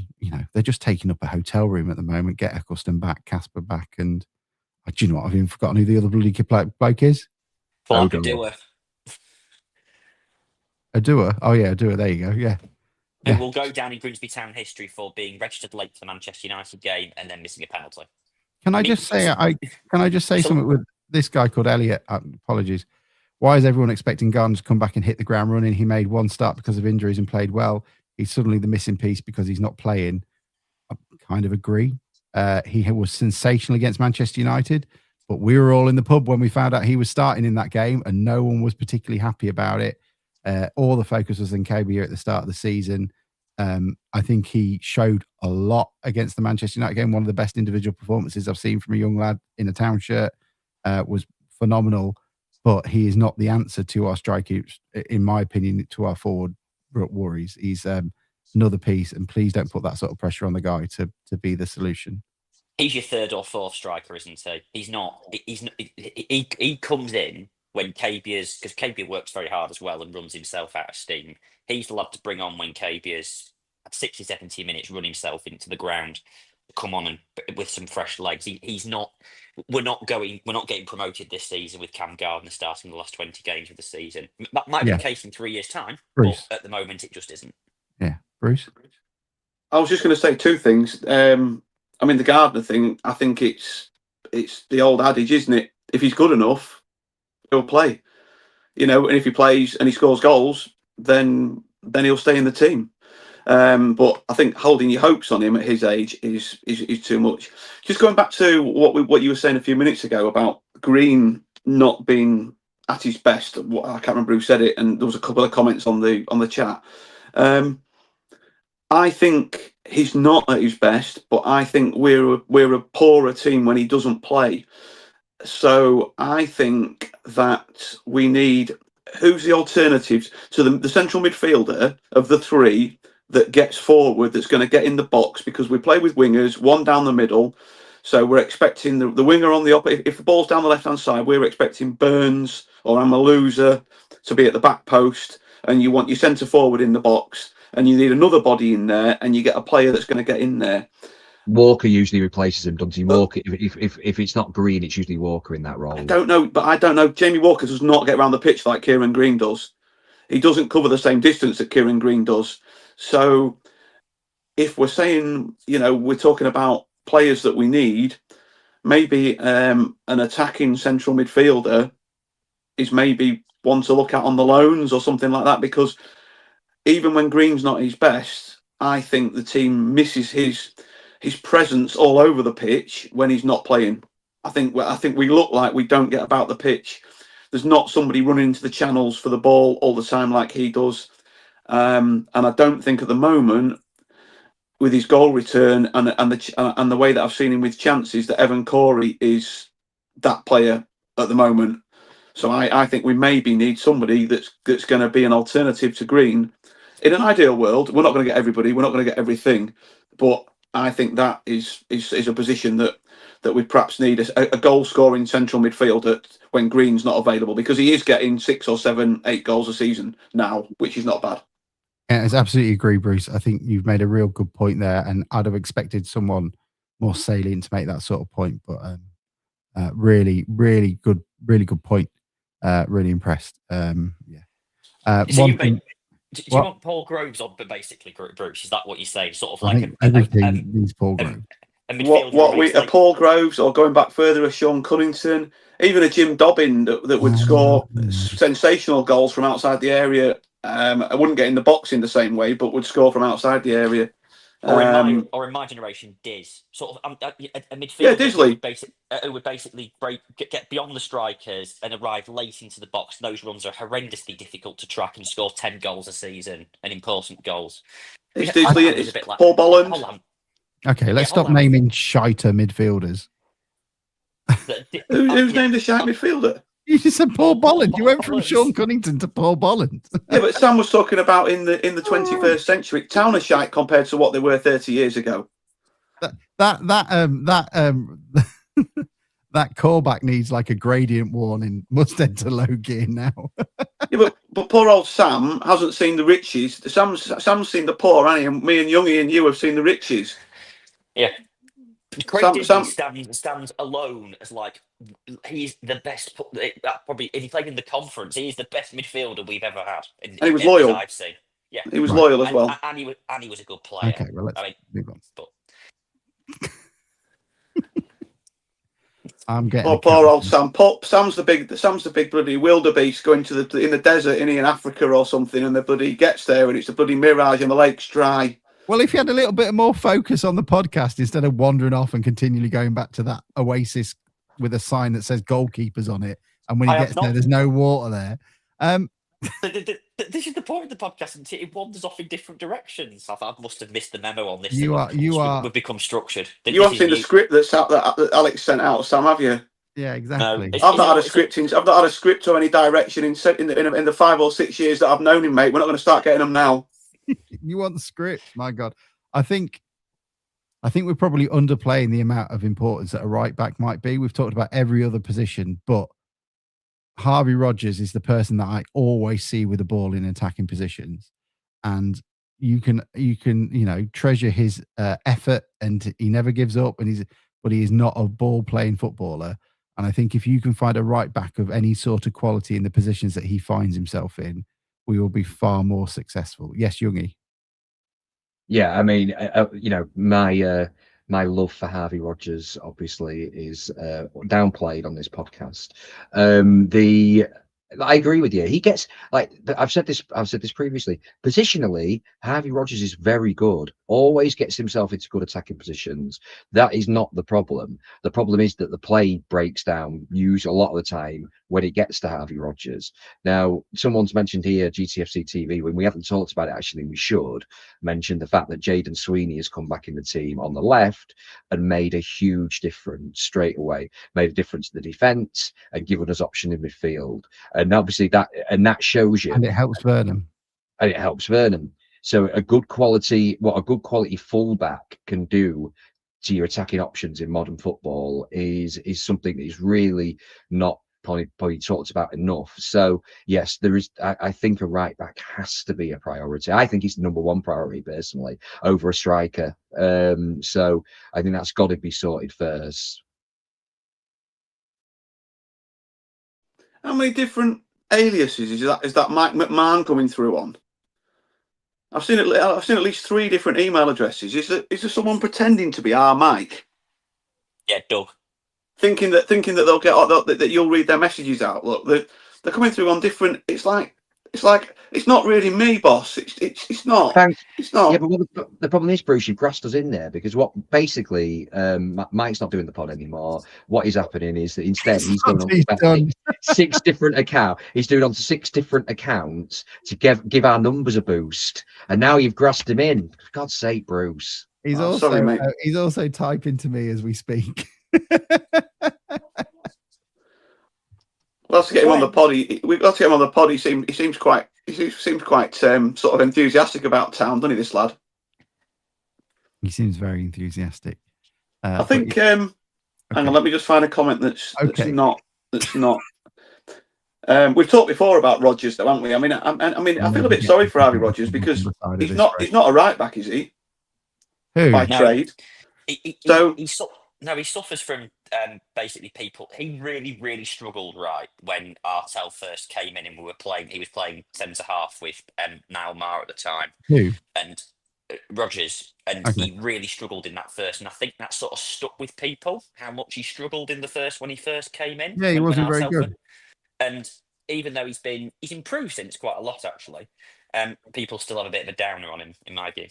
they're just taking up a hotel room at the moment. Get Eccleston back, Casper back, and do you know what? I've even forgotten who the other bloody bloke is. Clark Adua. Adua. Oh yeah, Adua. There you go. Yeah. Who will go down in Grimsby Town history for being registered late to the Manchester United game and then missing a penalty. Can I just say something with this guy called Elliot? Apologies. Why is everyone expecting Gardner to come back and hit the ground running? He made 1 start because of injuries and played well. He's suddenly the missing piece because he's not playing. I kind of agree. He was sensational against Manchester United, but we were all in the pub when we found out he was starting in that game, and no one was particularly happy about it. All the focus was on KBA at the start of the season. I think he showed a lot against the Manchester United game. One of the best individual performances I've seen from a young lad in a Town shirt. Was phenomenal, but he is not the answer to our strikers, in my opinion, to our forward worries. He's another piece, and please don't put that sort of pressure on the guy to be the solution. He's your 3rd or 4th striker, isn't he? He's not. He comes in when KB's, because KB works very hard as well and runs himself out of steam. He's the lad to bring on when KB's at 60, 70 minutes run himself into the ground, come on and with some fresh legs. He's not. We're not getting promoted this season with Cam Gardner starting the last 20 games of the season. That might be the case in 3 years' time, Bruce. but at the moment it just isn't. Yeah, Bruce. I was just going to say 2 things. The Gardner thing. I think it's the old adage, isn't it? If he's good enough, he'll play. And if he plays and he scores goals, then he'll stay in the team. But I think holding your hopes on him at his age is too much. Just going back to what you were saying a few minutes ago about Green not being at his best. I can't remember who said it, and there was a couple of comments on the chat. I think he's not at his best, but I think we're a poorer team when he doesn't play. So I think that we need, who's the alternatives to the central midfielder of the 3 that gets forward, that's going to get in the box, because we play with wingers, 1 down the middle. So we're expecting the winger on the opposite. If the ball's down the left-hand side, we're expecting Burns or Amaluza to be at the back post, and you want your centre forward in the box, and you need another body in there, and you get a player that's going to get in there. Walker usually replaces him, doesn't he? Walker, if it's not Green, it's usually Walker in that role. I don't know. Jamie Walker does not get around the pitch like Kieran Green does. He doesn't cover the same distance that Kieran Green does. So if we're saying, we're talking about players that we need, maybe an attacking central midfielder is maybe one to look at on the loans or something like that, because even when Green's not his best, I think the team misses his presence all over the pitch when he's not playing. I think we look like we don't get about the pitch. There's not somebody running into the channels for the ball all the time like he does. And I don't think at the moment, with his goal return and the way that I've seen him with chances, that Evan Corey is that player at the moment. So I think we maybe need somebody that's going to be an alternative to Green in an ideal world, we're not going to get everybody, we're not going to get everything, but I think that is a position that we perhaps need a goal scoring central midfielder when Green's not available, because he is getting 6 or 7, 8 goals a season now, which is not bad. Yeah, I absolutely agree, Bruce. I think you've made a real good point there, and I'd have expected someone more salient to make that sort of point. But really good point. Really impressed. Yeah. So One you thing, do you want Paul Groves on, but basically, Bruce, is that what you say? Sort of I like think everything needs Paul a, Groves. a midfielder What who we makes, a like, Paul Groves, or going back further, a Sean Cunnington, even a Jim Dobbin that would score sensational goals from outside the area. I wouldn't get in the box in the same way, but would score from outside the area. or in my generation, Diz, sort of a midfielder Yeah, Disley. who would basically get beyond the strikers and arrive late into the box. Those runs are horrendously difficult to track and score 10 goals a season and important goals. It's Disley. It's Paul Bolland. Okay, let's stop naming shiter midfielders. Who's named a shite midfielder? You just said Paul Bolland. You went from Bolland. Sean Cunnington to Paul Bolland. Yeah, but Sam was talking about in the 21st century. Town are shite compared to what they were 30 years ago. That callback needs like a gradient warning. Must enter low gear now. Yeah, but poor old Sam hasn't seen the riches. Sam's seen the poor, hasn't he? And me and Youngie and you have seen the riches. Yeah. Craig Disney stands alone as like he's the best. Probably if he played in the conference, he's the best midfielder we've ever had. And he was loyal. I've seen. Yeah, he was loyal as well. And he was a good player. Okay, well, let's move on. But I'm getting. Poor old Sam. Sam's the big bloody wildebeest going to in the desert in Africa or something, and the bloody gets there and it's a bloody mirage and the lake's dry. Well, if you had a little bit more focus on the podcast instead of wandering off and continually going back to that oasis with a sign that says goalkeepers on it, and when he gets there, there's no water there. This is the point of the podcast, and it wanders off in different directions. I must have missed the memo on this. We've become structured. You haven't seen the script that Alex sent out, Sam, have you? Yeah, exactly. No, I've not had a script. I've not had a script or any direction in the 5 or 6 years that I've known him, mate. We're not going to start getting them now. You want the script? My God, I think we're probably underplaying the amount of importance that a right back might be. We've talked about every other position, but Harvey Rodgers is the person that I always see with the ball in attacking positions, and you can treasure his effort, and he never gives up, but he is not a ball playing footballer. And I think if you can find a right back of any sort of quality in the positions that he finds himself in, we will be far more successful. Yes, Youngie. Yeah, I mean, my love for Harvey Rodgers obviously is downplayed on this podcast. I agree with you. He gets, like, I've said this previously. Positionally, Harvey Rodgers is very good. Always gets himself into good attacking positions. That is not the problem. The problem is that the play breaks down a lot of the time when it gets to Harvey Rodgers. Now, someone's mentioned here GTFC TV. When we haven't talked about it, actually, we should mention the fact that Jaden Sweeney has come back in the team on the left and made a huge difference straight away. Made a difference to the defence and given us option in midfield. And obviously that shows you. And it helps Vernon. So a good quality fullback can do to your attacking options in modern football is something that is really not probably talked about enough. So yes, there is. I think a right back has to be a priority. I think it's the number one priority personally over a striker. So I think that's got to be sorted first. How many different aliases is that Mike McMahon coming through on? I've seen at least 3 different email addresses. Is there someone pretending to be our Mike? Yeah, Doug. Thinking that they'll get that you'll read their messages out. Look, they're coming through on different. It's like it's not really me, boss. It's not. Thanks. It's not. Yeah, but the problem is, Bruce, you've grassed us in there because what basically Mike's not doing the pod anymore. What is happening is that instead he's going on six different accounts. He's doing on to 6 different accounts to give our numbers a boost. And now you've grassed him in. For God's sake, Bruce. He's also typing to me as we speak. We'll have to get him on the pod. We've got to get him on the pod. He seems quite He seems quite sort of enthusiastic about Town, doesn't he, this lad? He seems very enthusiastic. I think. Hang on, let me just find a comment that's not. We've talked before about Rodgers, though, haven't we? I mean, I feel a bit sorry for Harvey Rodgers because he's not a right back, is he? Who? By trade. He suffers from basically people. He really struggled right when Artel first came in and he was playing centre half with Niall Maher at the time. Who? And Rodgers, and he really struggled in that first, and I think that sort of stuck with people how much he struggled in the first when he first came in. Yeah, he wasn't very good. And even though he's improved since quite a lot actually, people still have a bit of a downer on him in my view.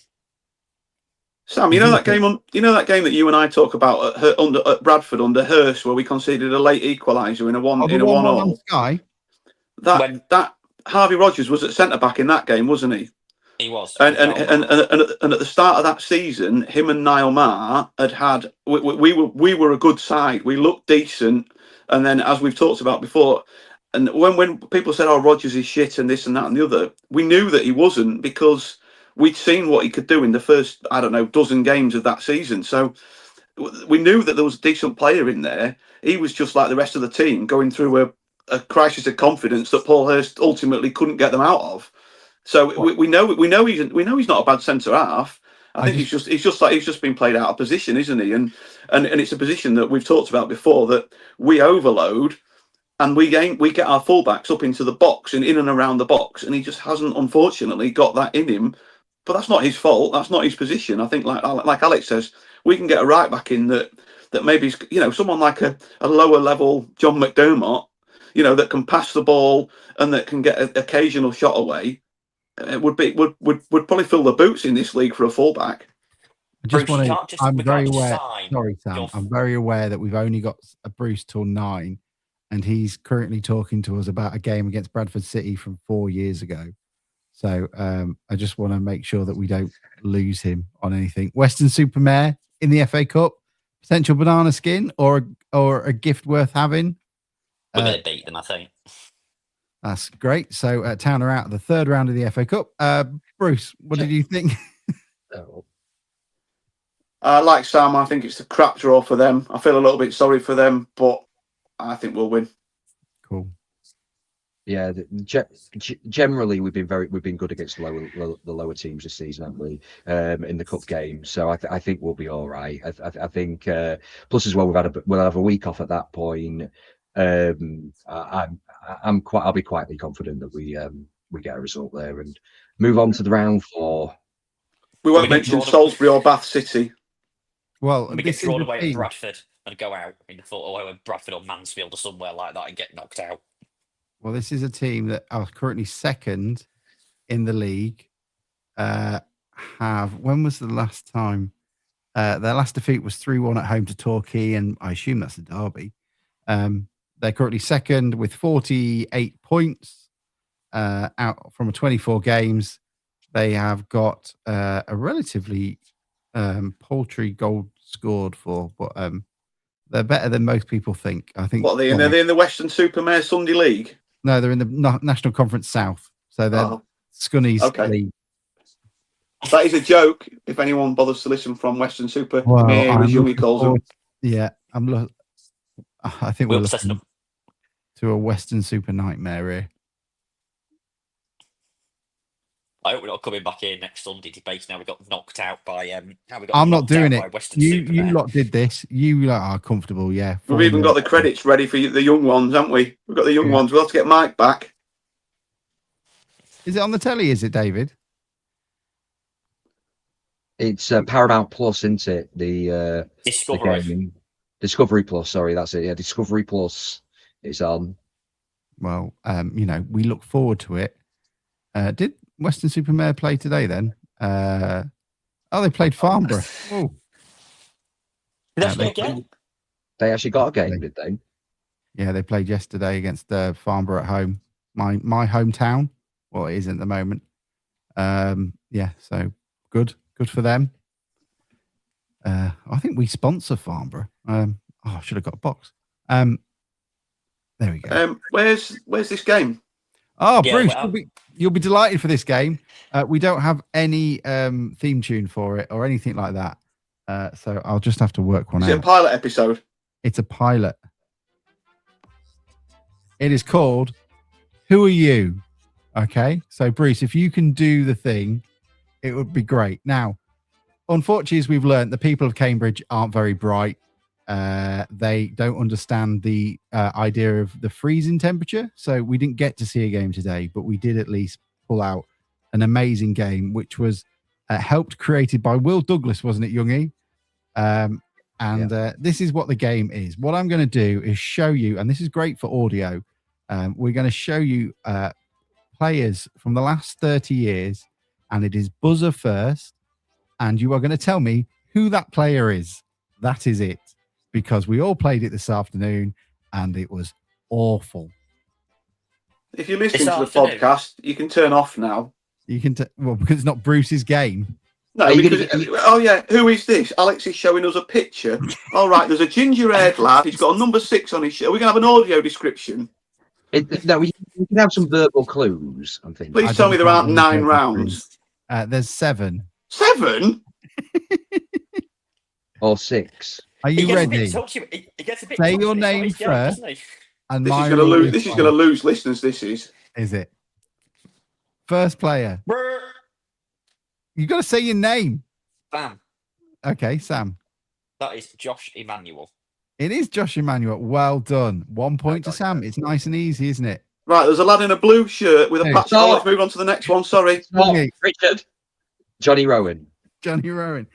Sam, you know that game that you and I talk about at Bradford under Hurst, where we conceded a late equaliser in a one all. Sky. That Harvey Rodgers was at centre back in that game, wasn't he? He was. And at the start of that season, him and Niall Maher had we were a good side. We looked decent, and then as we've talked about before, and when people said, "Oh, Rodgers is shit," and this and that and the other, we knew that he wasn't because we'd seen what he could do in the first, I don't know, dozen games of that season. So we knew that there was a decent player in there. He was just like the rest of the team, going through a crisis of confidence that Paul Hurst ultimately couldn't get them out of. So we know he's not a bad centre half. I think he's just been played out of position, isn't he? And it's a position that we've talked about before, that we overload and we get our fullbacks up into the box and in and around the box, and he just hasn't, unfortunately, got that in him. But that's not his fault. That's not his position. I think, like Alex says, we can get a right back in that maybe, someone like a lower level John McDermott, that can pass the ball and that can get an occasional shot away. Would probably fill the boots in this league for a fullback. I'm very aware. Sorry, Sam. I'm very aware that we've only got a Bruce till 9, and he's currently talking to us about a game against Bradford City from 4 years ago. So I just want to make sure that we don't lose him on anything. Weston-super-Mare in the FA Cup, potential banana skin or a gift worth having. We're going to beat them, I think. That's great. So Town are out of the third round of the FA Cup. Bruce, what did you think? Like Sam, I think it's a crap draw for them. I feel a little bit sorry for them, but I think we'll win. Cool. Yeah, generally we've been good against the lower teams this season, haven't we? In the cup game, so I think we'll be all right. I think plus as well we'll have a week off at that point. I'll be quietly confident that we get a result there and move on to the round 4. We won't mention Salisbury or Bath City. Well, we get drawn away at Bradford and go out in the or Bradford or Mansfield or somewhere like that and get knocked out. Well, this is a team that are currently second in the league. When was the last time? Their last defeat was 3-1 at home to Torquay, and I assume that's a derby. They're currently second with 48 points out from 24 games. They have got a relatively paltry goal scored for, but they're better than most people think. I think. What are they in the Weston-super-Mare Sunday League? No, they're in the National Conference South. So they're Scunny's league. That is a joke. If anyone bothers to listen from Weston-super-Mare, as Youngie calls them. Yeah, I think we're looking to a Western Super nightmare here. I hope we're not coming back here next Sunday debating how we got knocked out by I'm not doing it. You lot did this. You lot are comfortable, yeah. We've even got the credits ready for the young ones, haven't we? We've got the young ones. We'll have to get Mike back. Is it on the telly, is it, David? It's Paramount Plus, isn't it? The Discovery. Discovery Plus, sorry, that's it. Yeah, Discovery Plus. It's on. Well, we look forward to it. Did Weston-super-Mare play today then? They played Farnborough. Oh. They actually got a game, did they? Yeah, they played yesterday against Farnborough at home. My hometown. Well, it is at the moment. So good for them. I think we sponsor Farnborough. I should have got a box. There we go. Where's this game? Oh, Bruce, You'll be delighted for this game. We don't have any theme tune for it or anything like that. So I'll just have to work one Is out. it a pilot episode? It's a pilot. It is called Who Are You? Okay. So, Bruce, if you can do the thing, it would be great. Now, unfortunately, as we've learned, the people of Cambridge aren't very bright. They don't understand the idea of the freezing temperature. So we didn't get to see a game today, but we did at least pull out an amazing game, which was helped created by Will Douglas, wasn't it, Youngie? This is what the game is. What I'm going to do is show you, and this is great for audio. We're going to show you players from the last 30 years, and it is buzzer first. And you are going to tell me who that player is. That is it. Because we all played it this afternoon and it was awful. If you're listening to the podcast, you can turn off now. You can, because it's not Bruce's game. No, because, oh yeah, who is this? Alex is showing us a picture. All right, there's a ginger-haired lad. He's got a number 6 on his shirt. We're going to have an audio description. No, we can have some verbal clues, I'm thinking. Please tell me there aren't 9 rounds. There's 7. 7? Or 6. Are you ready? Say your name first. And this is going to lose. This is going to lose listeners. This is. Is it? First player. You got to say your name. Sam. Okay, Sam. That is Josh Emmanuel. It is Josh Emmanuel. Well done. 1 point to Sam. It's nice and easy, isn't it? Right. There's a lad in a blue shirt with a patch. Oh, let's move on to the next one. Sorry. Richard. Johnny Rowan. Johnny Rowan.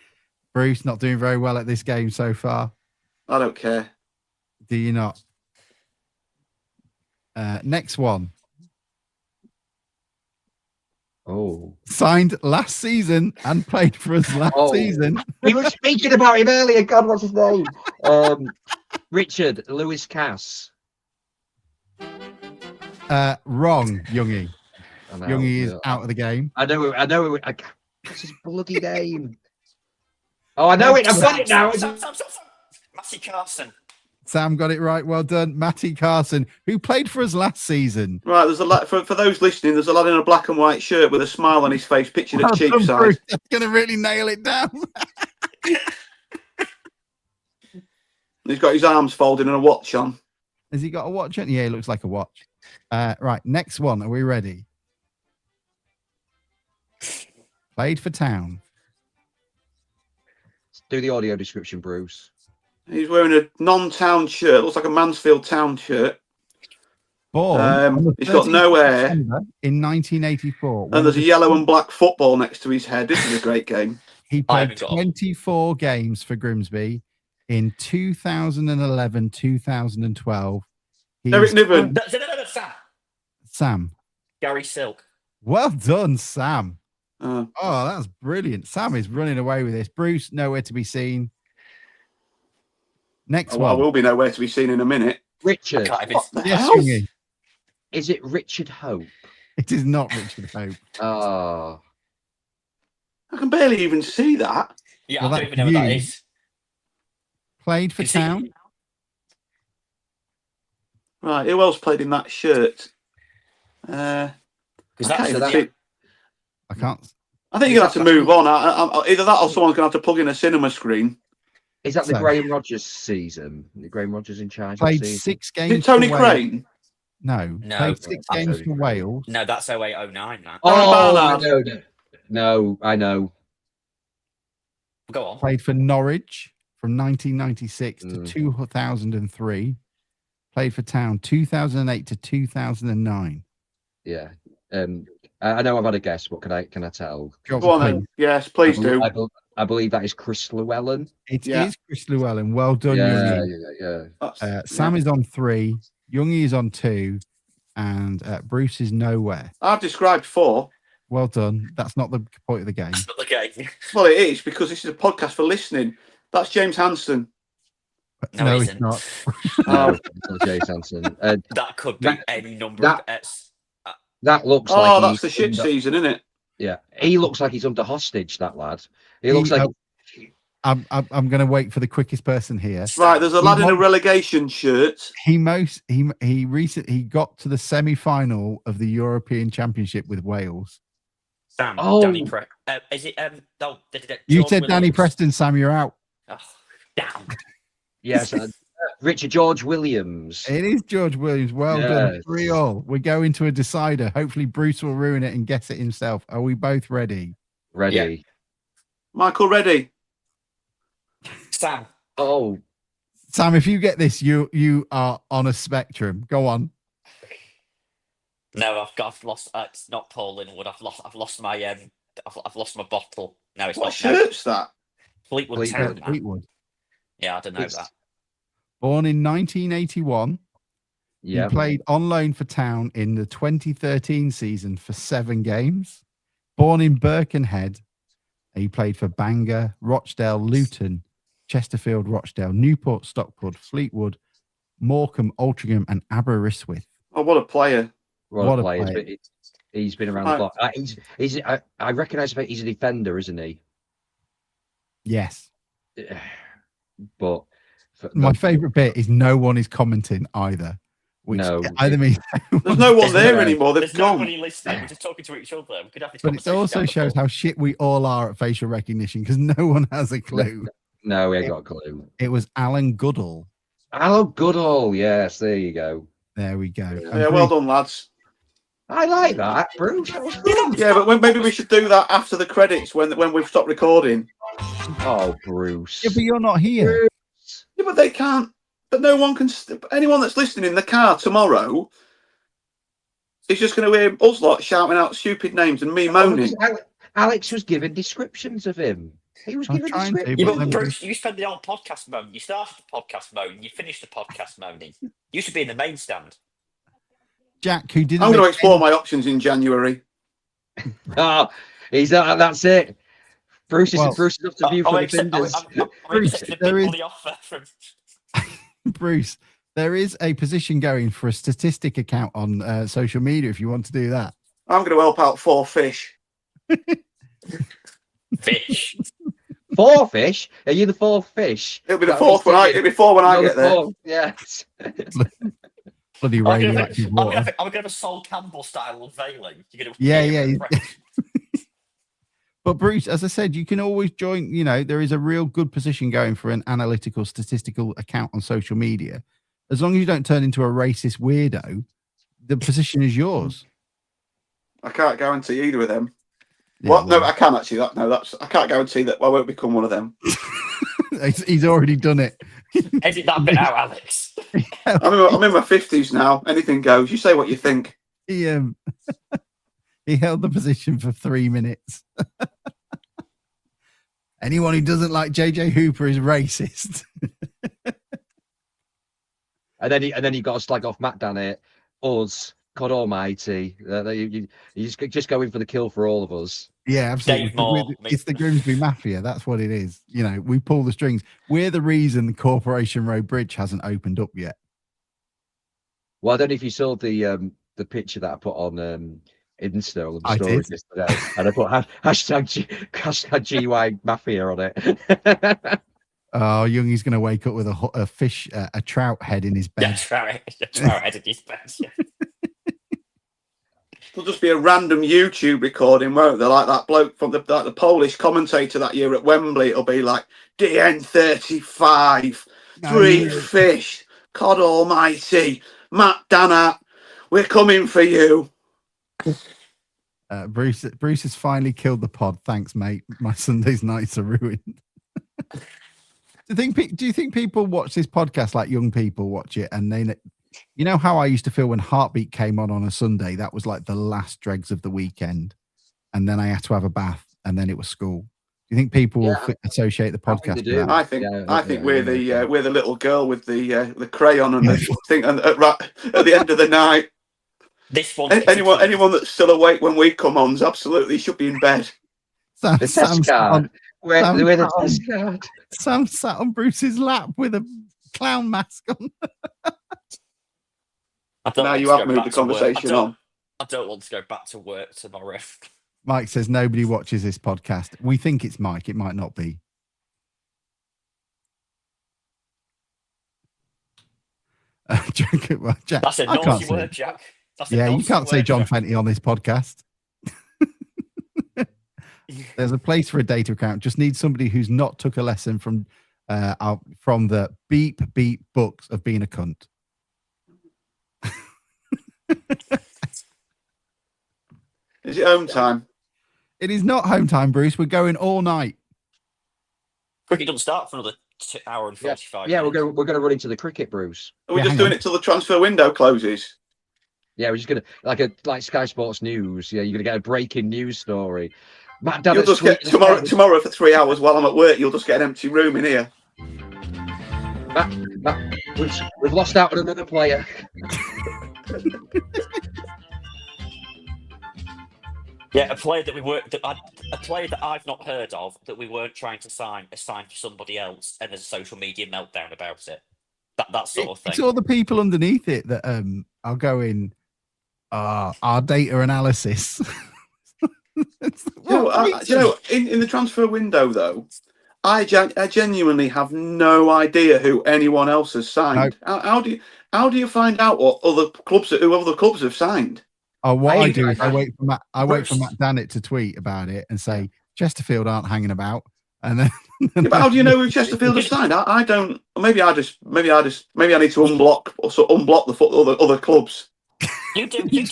Bruce not doing very well at this game so far. I don't care. Do you not? Next one. Oh. Signed last season and played for us last season. We were speaking about him earlier. God, what's his name? Richard Lewis Cass. Wrong, Youngie. Youngie is out of the game. I know. What's his bloody name? Oh, I know it. I've got it now. Matty Carson. Sam got it right. Well done. Matty Carson, who played for us last season. Right, there's a lad, for those listening, there's a lad in a black and white shirt with a smile on his face, pictured at Cheapside. That's going to really nail it down. He's got his arms folded and a watch on. Has he got a watch on? Yeah, it looks like a watch. Right, next one. Are we ready? Played for Town. Do the audio description, Bruce. He's wearing a non-town shirt. Looks like a Mansfield Town shirt. Born he's got no hair. In 1984. And there's a yellow and black football next to his head. This is a great game. He played 24 games for Grimsby in 2011, 2012. Eric Niven. No, Sam. Gary Silk. Well done, Sam. Oh, that's brilliant. Sam is running away with this. Bruce, nowhere to be seen. Next one. I will be nowhere to be seen in a minute. Richard. Yes, is it Richard Hope? It is not Richard Hope. Oh. I can barely even see that. Yeah, well, I don't even know what that is. Played for Town. Right, who else played in that shirt? I can't. I think you're going to have to move on. Either that or someone's going to have to plug in a cinema screen. Is that the Graham Rodgers season? The Graham Rodgers in charge? Played 6 games. Is it Tony Crane? No. Played 6 games for Wales. No, that's 0809, man. No, I know. Go on. Played for Norwich from 1996 to 2003. Played for Town 2008 to 2009. Yeah. I know I've had a guess, but can I tell? Go on then. Yes, please do. I believe that is Chris Llewellyn. It is Chris Llewellyn. Well done, Yeah. Sam is on 3, Youngie is on 2, and Bruce is nowhere. I've described 4. Well done. That's not the point of the game. That's not the game. Well, it is, because this is a podcast for listening. That's James Hansen. No, it's not. No, James Hansen. That could be any number of bets. That looks like. Oh, that's the shit season, isn't it? Yeah. He looks like he's under hostage, that lad. He looks like. I'm going to wait for the quickest person here. Right, there's a lad in a relegation shirt. He recently got to the semi-final of the European Championship with Wales. Sam, Oh. Danny is it? No, You George said Danny Williams. Preston, Sam. You're out. Oh, damn. Yes, Richard George Williams. It is George Williams. Well done. 3-3. We go into a decider. Hopefully, Bruce will ruin it and guess it himself. Are we both ready? Ready. Yeah. Michael Reddy. Sam. Oh, Sam, if you get this, you are on a spectrum. Go on. No, I've lost. It's not Paul Linwood. I've lost my I've lost my bottle. No, it's What not. shirt's that? Fleetwood Town. man. Fleetwood. Yeah, I don't know that. Born in 1981. yeah. He played on loan for Town in the 2013 season for 7 games. Born in Birkenhead, he played for Bangor, Rochdale, Luton, Chesterfield, Rochdale, Newport, Stockport, Fleetwood, Morecambe, Altrincham, and Aberystwyth. Oh, what a player! What a players, player. but he's been around the block. I recognise him. He's a defender, isn't he? Yes. But My favourite bit is no one is commenting either. Which No. either means There's no one there no- anymore. They've There's gone. nobody listening. We're just talking to each other. We could have this but it conversation also down the shows pub. how shit we all are at facial recognition because no one has a clue. No, we ain't got a clue. It was Alan Goodall. Hello, Goodall. Yes, there you go. There we go. Yeah, well done, lads. I like that, Bruce. That was good. Yeah, but maybe we should do that after the credits when we've stopped recording. Oh, Bruce. Yeah, but you're not here. Yeah, but they can't. But no one can. Anyone that's listening in the car tomorrow is just going to hear us lot shouting out stupid names and me moaning. Alex was giving descriptions of him. He was I'm giving trying to, descriptions. Yeah, but but then- Bruce, you spend the whole podcast moaning. You started the podcast moaning. You finished the podcast moaning. You should be in the main stand. Jack, who didn't I'm going to make explore my options in January. Oh, that's it. Bruce is Well, Bruce is up to view for the finders. I'm Bruce, accepting there a is- big money offer from. Bruce, there is a position going for a statistic account on social media if you want to do that. I'm going to help out 4 fish. Fish. 4 fish? Are you the 4th fish? It'll be the That'll 4th when I. It'll be 4 when I You're get the there. 4th, Yes. Bloody I'm gonna radioactive water. have a Sol Campbell style unveiling. You're gonna Yeah. But Bruce, as I said, you can always join. You know, there is a real good position going for an analytical, statistical account on social media. As long as you don't turn into a racist weirdo, the position is yours. I can't guarantee either of them. Yeah, What? No, well, I can actually. I can't guarantee that I won't become one of them. he's already done it. Edit that bit out, Alex. I'm in my 50s now. Anything goes. You say what you think. He he held the position for 3 minutes. Anyone who doesn't like JJ Hooper is racist. And then you got to slag off Matt down here. Us, God Almighty. You're just going for the kill for all of us. Yeah, absolutely. Dave Moore, It's the Grimsby Mafia. That's what it is. You know, we pull the strings. We're the reason the Corporation Road Bridge hasn't opened up yet. Well, I don't know if you saw the picture that I put on Insta on the I story did. yesterday, and I put hashtag GY Mafia on it. Oh, Youngie's going to wake up with a fish, a trout head in his Yeah, bed. trout head in his bed. Yeah. There'll just be a random YouTube recording, won't there? Like that bloke from the Polish commentator that year at Wembley. It'll be like DN35, 3 fish, God Almighty, Matt Dannat, we're coming for you. Bruce has finally killed the pod. Thanks, mate. My Sundays nights are ruined. Do you think people watch this podcast like young people watch it, and they, you know how I used to feel when Heartbeat came on a Sunday? That was like the last dregs of the weekend, and then I had to have a bath, and then it was school. Do you think people will associate the I think podcast they with do. that? I think we're the little girl with the crayon and the thing at the end of the night. This one. Anyone that's still awake when we come on absolutely should be in bed. Sam, The test card. Where the test card? Sam sat on Bruce's lap with a clown mask on. Now you have moved the conversation on. I don't want to go back to work tomorrow. Mike says nobody watches this podcast. We think it's Mike. It might not be. Well, Jack, That's a I can't naughty say. word, Jack. That's a Yeah, you naughty can't say word, John Jack. Fenty on this podcast. There's a place for a data account. Just need somebody who's not took a lesson from the beep books of being a cunt. Is it home time? It is not home time, Bruce. We're going all night. Cricket doesn't start for another hour and 45 Yeah, minutes. we're gonna run into the cricket, Bruce. Are we Yeah, just hang doing on. it till the transfer window closes? Yeah, we're just gonna like Sky Sports News. Yeah, you're gonna get a breaking news story. Matt You'll Davitt's just get tweet- tomorrow for 3 hours while I'm at work. You'll just get an empty room in here. Matt, we've lost out on another player. Yeah, a player that a player that I've not heard of that we weren't trying to sign, assigned to somebody else, and there's a social media meltdown about it. That sort of It's thing. all the people underneath it that are going, our data analysis. In the transfer window though, I genuinely have no idea who anyone else has signed. How do you find out what who other clubs have signed? What I do is I- I wait for Matt Dannett to tweet about it and say Chesterfield aren't hanging about, and then. Yeah, but how do you know who Chesterfield has signed? I don't. Maybe I need to unblock the other clubs. You do it, Bruce.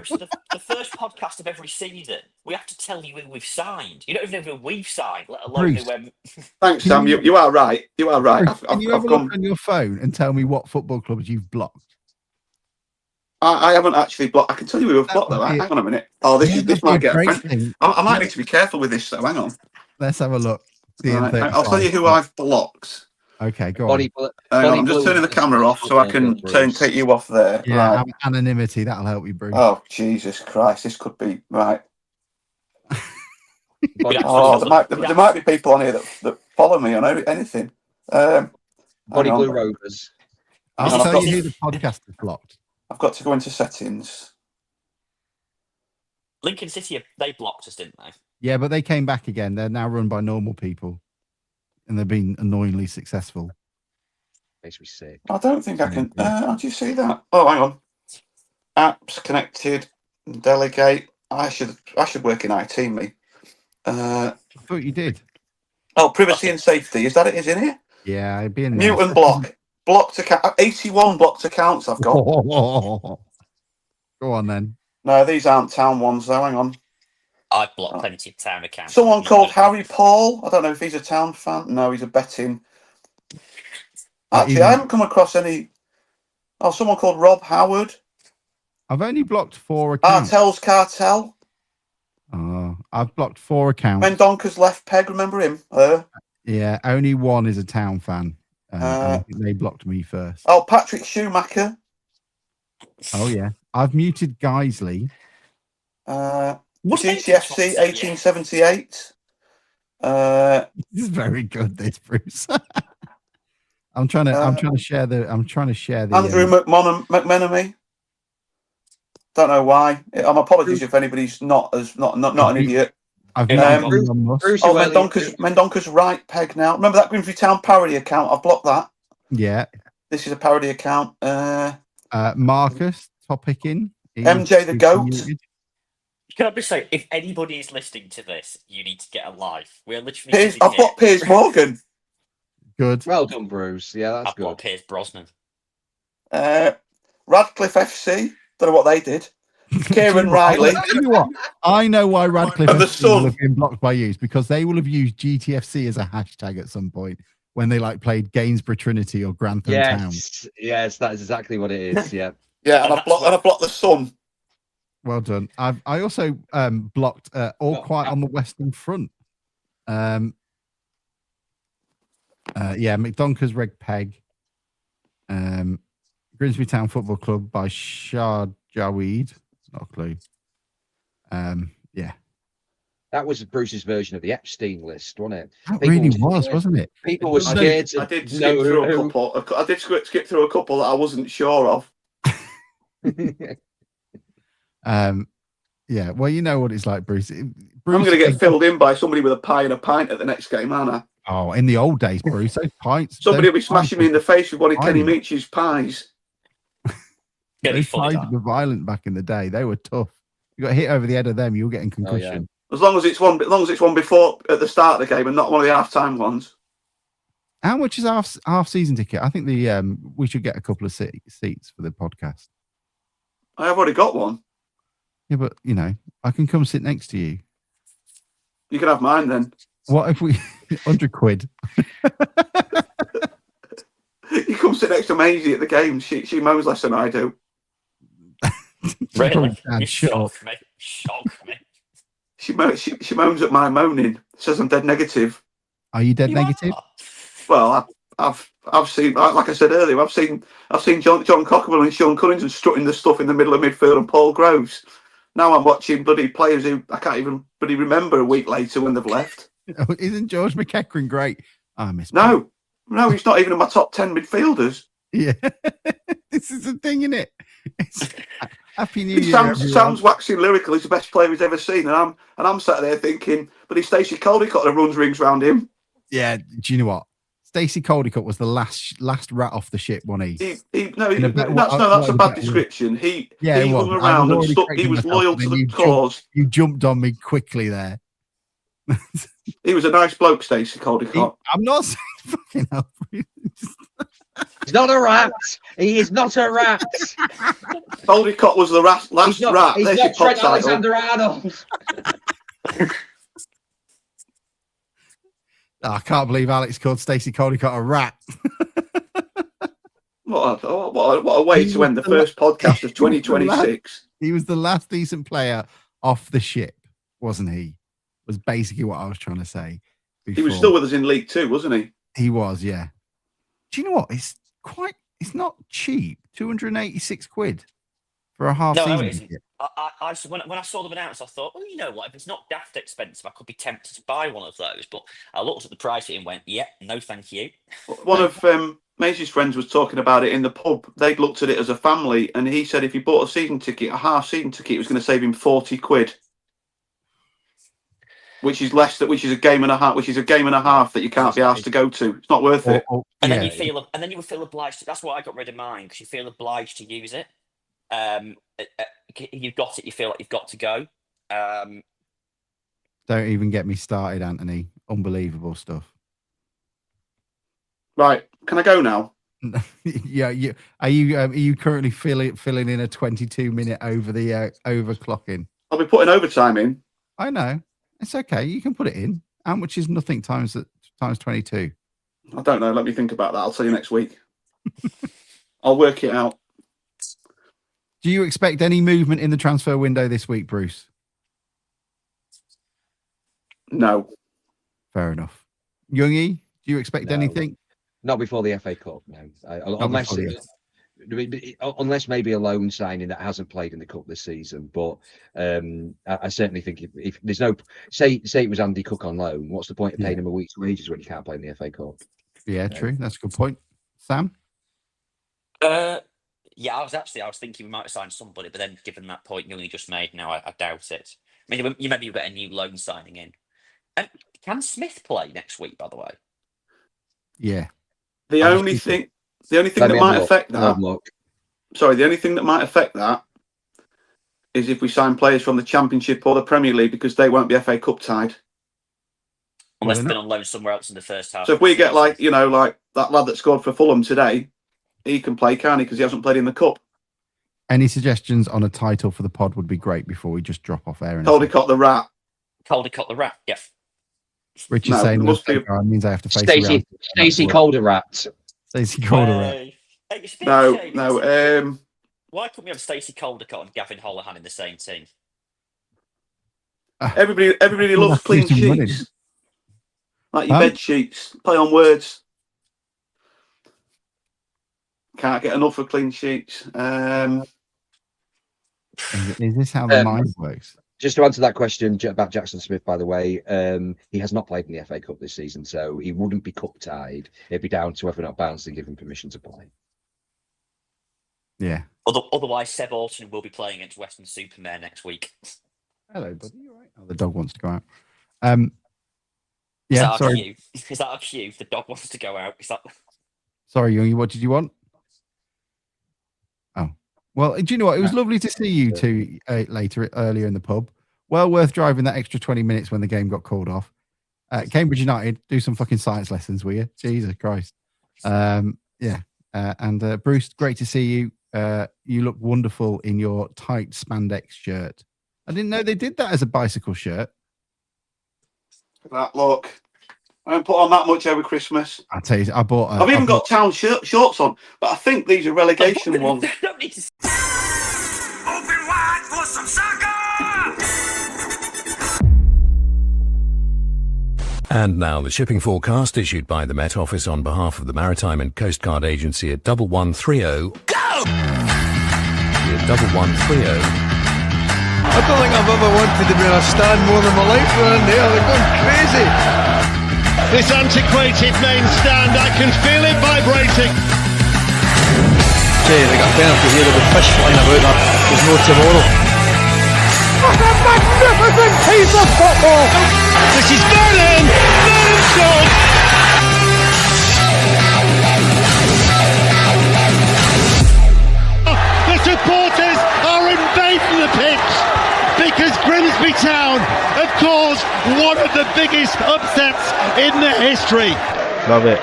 The first podcast of every season, we have to tell you who we've signed. You don't even know who we've signed, let alone Bruce. who. Thanks, Sam. You are right. You are right. Bruce, can you have a look on your phone and tell me what football clubs you've blocked? I haven't actually blocked. I can tell you who I've blocked though. Hang on a minute. Oh, this might get. I might need to be careful with this though. Hang on. Let's have a look. Right, I'll tell you who I've blocked. Okay, go on. I'm just turning the camera off so I can take you off there. Yeah, Right. anonymity. That'll help you, Bruce. Oh, Jesus Christ. This could be right. Oh, There might be people on here that follow me on anything. Body hang on. Blue Rovers. I'll I've tell got- you who the podcast is blocked. I've got to go into settings. Lincoln City, they blocked us, didn't they? Yeah, but they came back again. They're now run by normal people, and they've been annoyingly successful. Makes me sick. I don't think I can. How do you see that? Oh, hang on. Apps connected. Delegate. I should work in IT, me. I thought you did. Oh, privacy and safety. Is that it? Is in here? Yeah, I'd be in there. Mute and block. Blocked account. 81 blocked accounts I've got. Go on then. No, these aren't town ones though. Hang on. I've blocked plenty of town accounts. Someone called Harry Paul. I don't know if he's a town fan. No, he's a betting. Actually, I haven't come across any. Oh, someone called Rob Howard. I've only blocked 4 accounts. Artel's Cartel. I've blocked 4 accounts. Mendonca's Left Peg. Remember him? Yeah, only one is a town fan. And I think they blocked me first. Oh, Patrick Schumacher. Oh yeah, I've muted Geisley. GTFC 1878. This is very good, this Bruce. I'm trying to share the. Andrew McMenemy. Don't know why. I'm apologies if anybody's not an idiot. I've Bruce, Oh, Mendonca's right peg now. Remember that Grimsby Town parody account? I've blocked that. Yeah. This is a parody account. Marcus Topicking. MJ the Goat. Can I just say, if anybody is listening to this, you need to get a life. We're literally. I've blocked Piers Morgan. Good. Well done, Bruce. Yeah, that's I've good. blocked Piers Brosnan. Radcliffe FC. Don't know what they did. Kieran Riley. Tell you what, I know why Radcliffe And the FC will Sun. have been blocked by you, because they will have used GTFC as a hashtag at some point when they played Gainsborough Trinity or Grantham Town. Yes, that is exactly what it is. Yeah. Yeah, and I blocked the Sun. Well done. I also blocked All Quiet on the Western Front. McDonca's Reg Peg. Grimsby Town Football Club by Shah Jaweed. Not a clue. Yeah. That was Bruce's version of the Epstein list, wasn't it? That really was, wasn't it? People were scared to I did skip know through who- a couple. I did skip through a couple that I wasn't sure of. Yeah, well, you know what it's like, Bruce. I'm going to get filled in by somebody with a pie and a pint at the next game, aren't I? Oh, in the old days, Bruce, those pints. Somebody will those be smashing me pints in the face with one of Kenny violent. Meach's pies. Gonna be Those funny, pies that. were violent back in the day. They were tough. You got hit over the head of them, you were getting Oh, yeah. concussion. As long as it's one before at the start of the game and not one of the half-time ones. How much is half season ticket? I think we should get a couple of seats for the podcast. I have already got one. Yeah, but I can come sit next to you. You can have mine then. What if we 100 quid? You come sit next to Maisie at the game. She moans less than I do. Really? Dad, You shut up. shock me. Shock me. She moans at my moaning. Says I'm dead negative. Are you dead You negative? are. Well, I've seen, like I said earlier, I've seen John Cockerell and Sean Cunnington strutting the stuff in the middle of midfield and Paul Groves. Now I'm watching bloody players who I can't even bloody remember a week later when they've left. Isn't George McEachran great? I miss No, he's not even in my top 10 midfielders. Yeah. This is the thing, isn't it? Happy New Year, everyone. Sam's waxing lyrical. He's the best player he's ever seen, and I'm sat there thinking, but he's Stacey Caldicott that runs rings round him. Yeah, do you know what? Stacey Caldicott was the last rat off the ship, wasn't he? That's a bad description. He hung around and stuck. He was loyal to the cause. You jumped on me quickly there. He was a nice bloke, Stacey Caldicott. I'm not saying fucking hell. He's not a rat. He is not a rat. Caldicott was the last rat. He's There's your not pop Trent title. Alexander-Arnold. I can't believe Alex called Stacey Caldicott a rat. What a way to end the first podcast of 2026. He was the last decent player off the ship, wasn't he? Was basically what I was trying to say. He was still with us in League Two, wasn't he? He was, yeah. Do you know what? It's not cheap. 286 quid for a half season. No, it isn't. When I saw them announced, I thought, well, you know what? If it's not daft expensive, I could be tempted to buy one of those. But I looked at the price and went, yeah, no, thank you. One of Maisie's friends was talking about it in the pub. They'd looked at it as a family, and he said if he bought a half season ticket, it was going to save him 40 quid. Which is a game and a half that you can't be asked to go to. It's not worth it. And then you would feel obliged. That's why I got rid of mine, because you feel obliged to use it. You've got it. You feel like you've got to go. Don't even get me started, Anthony. Unbelievable stuff. Right, can I go now? Yeah. Are you currently filling in a 22-minute overclocking? I'll be putting overtime in. I know. It's okay. You can put it in. How much is nothing times 22? I don't know. Let me think about that. I'll tell you next week. I'll work it out. Do you expect any movement in the transfer window this week, Bruce? No. Fair enough. Youngie, do you expect anything? Not before the FA Cup, no. Unless maybe a loan signing that hasn't played in the cup this season. But I certainly think if there's no say it was Andy Cook on loan, what's the point of paying him a week's wages when you can't play in the FA Cup? Yeah, true. That's a good point. Sam? Yeah, I was thinking we might have signed somebody, but then given that point you only just made, now I doubt it. I mean, maybe you'll get a new loan signing in. Can Smith play next week, by the way? Yeah. The only thing that might affect that. Sorry, the only thing that might affect that is if we sign players from the Championship or the Premier League, because they won't be FA Cup tied. Unless they've been on loan somewhere else in the first half. So if we get like that lad that scored for Fulham today, he can play, can't he? Because he hasn't played in the Cup. Any suggestions on a title for the pod would be great before we just drop off air. Caldicott the Rat. Caldicott the Rat, yeah. Richard's saying means I have to face Stacey Calderat. Stacey Calderat. No. Why couldn't we have Stacey Caldicott and Gavin Holohan in the same team? Everybody loves clean sheets. Like your bed sheets. Play on words. Can't get enough of clean sheets. Is this how the mind works? Just to answer that question about Jackson Smith, by the way, he has not played in the FA Cup this season, so he wouldn't be cup tied. It'd be down to whether or not Barnsley give him permission to play. Yeah. Otherwise, Seb Alton will be playing against Western Supermare next week. Hello, buddy. You all right? Oh, the dog wants to go out. Yeah, our sorry. cue? Is that our cue? If the dog wants to go out. Is that? Sorry, Youngie, what did you want? Oh, well, do you know what? It was lovely to see you two earlier in the pub. Well worth driving that extra 20 minutes when the game got called off. Cambridge United, do some fucking science lessons, will you? Jesus Christ. Yeah. And Bruce, great to see you. You look wonderful in your tight spandex shirt. I didn't know they did that as a bicycle shirt. That look. I haven't put on that much over Christmas. I tell you, I bought. I've even got town shorts on, but I think these are relegation ones. Don't need to. Open wide for some soccer! And now the shipping forecast issued by the Met Office on behalf of the Maritime and Coast Guard Agency at 1130. Go! At 1130. I don't think I've ever wanted to be in a stand more than my life around here. They're going crazy. This antiquated main stand, I can feel it vibrating. Say, they got a penalty here, there'll be fish flying about that. There's no tomorrow. What a magnificent piece of football! This is Vernon! Vernon scored! The supporters are invading the pitch because Grimsby Town have caused one of the biggest upsets in their history. Love it.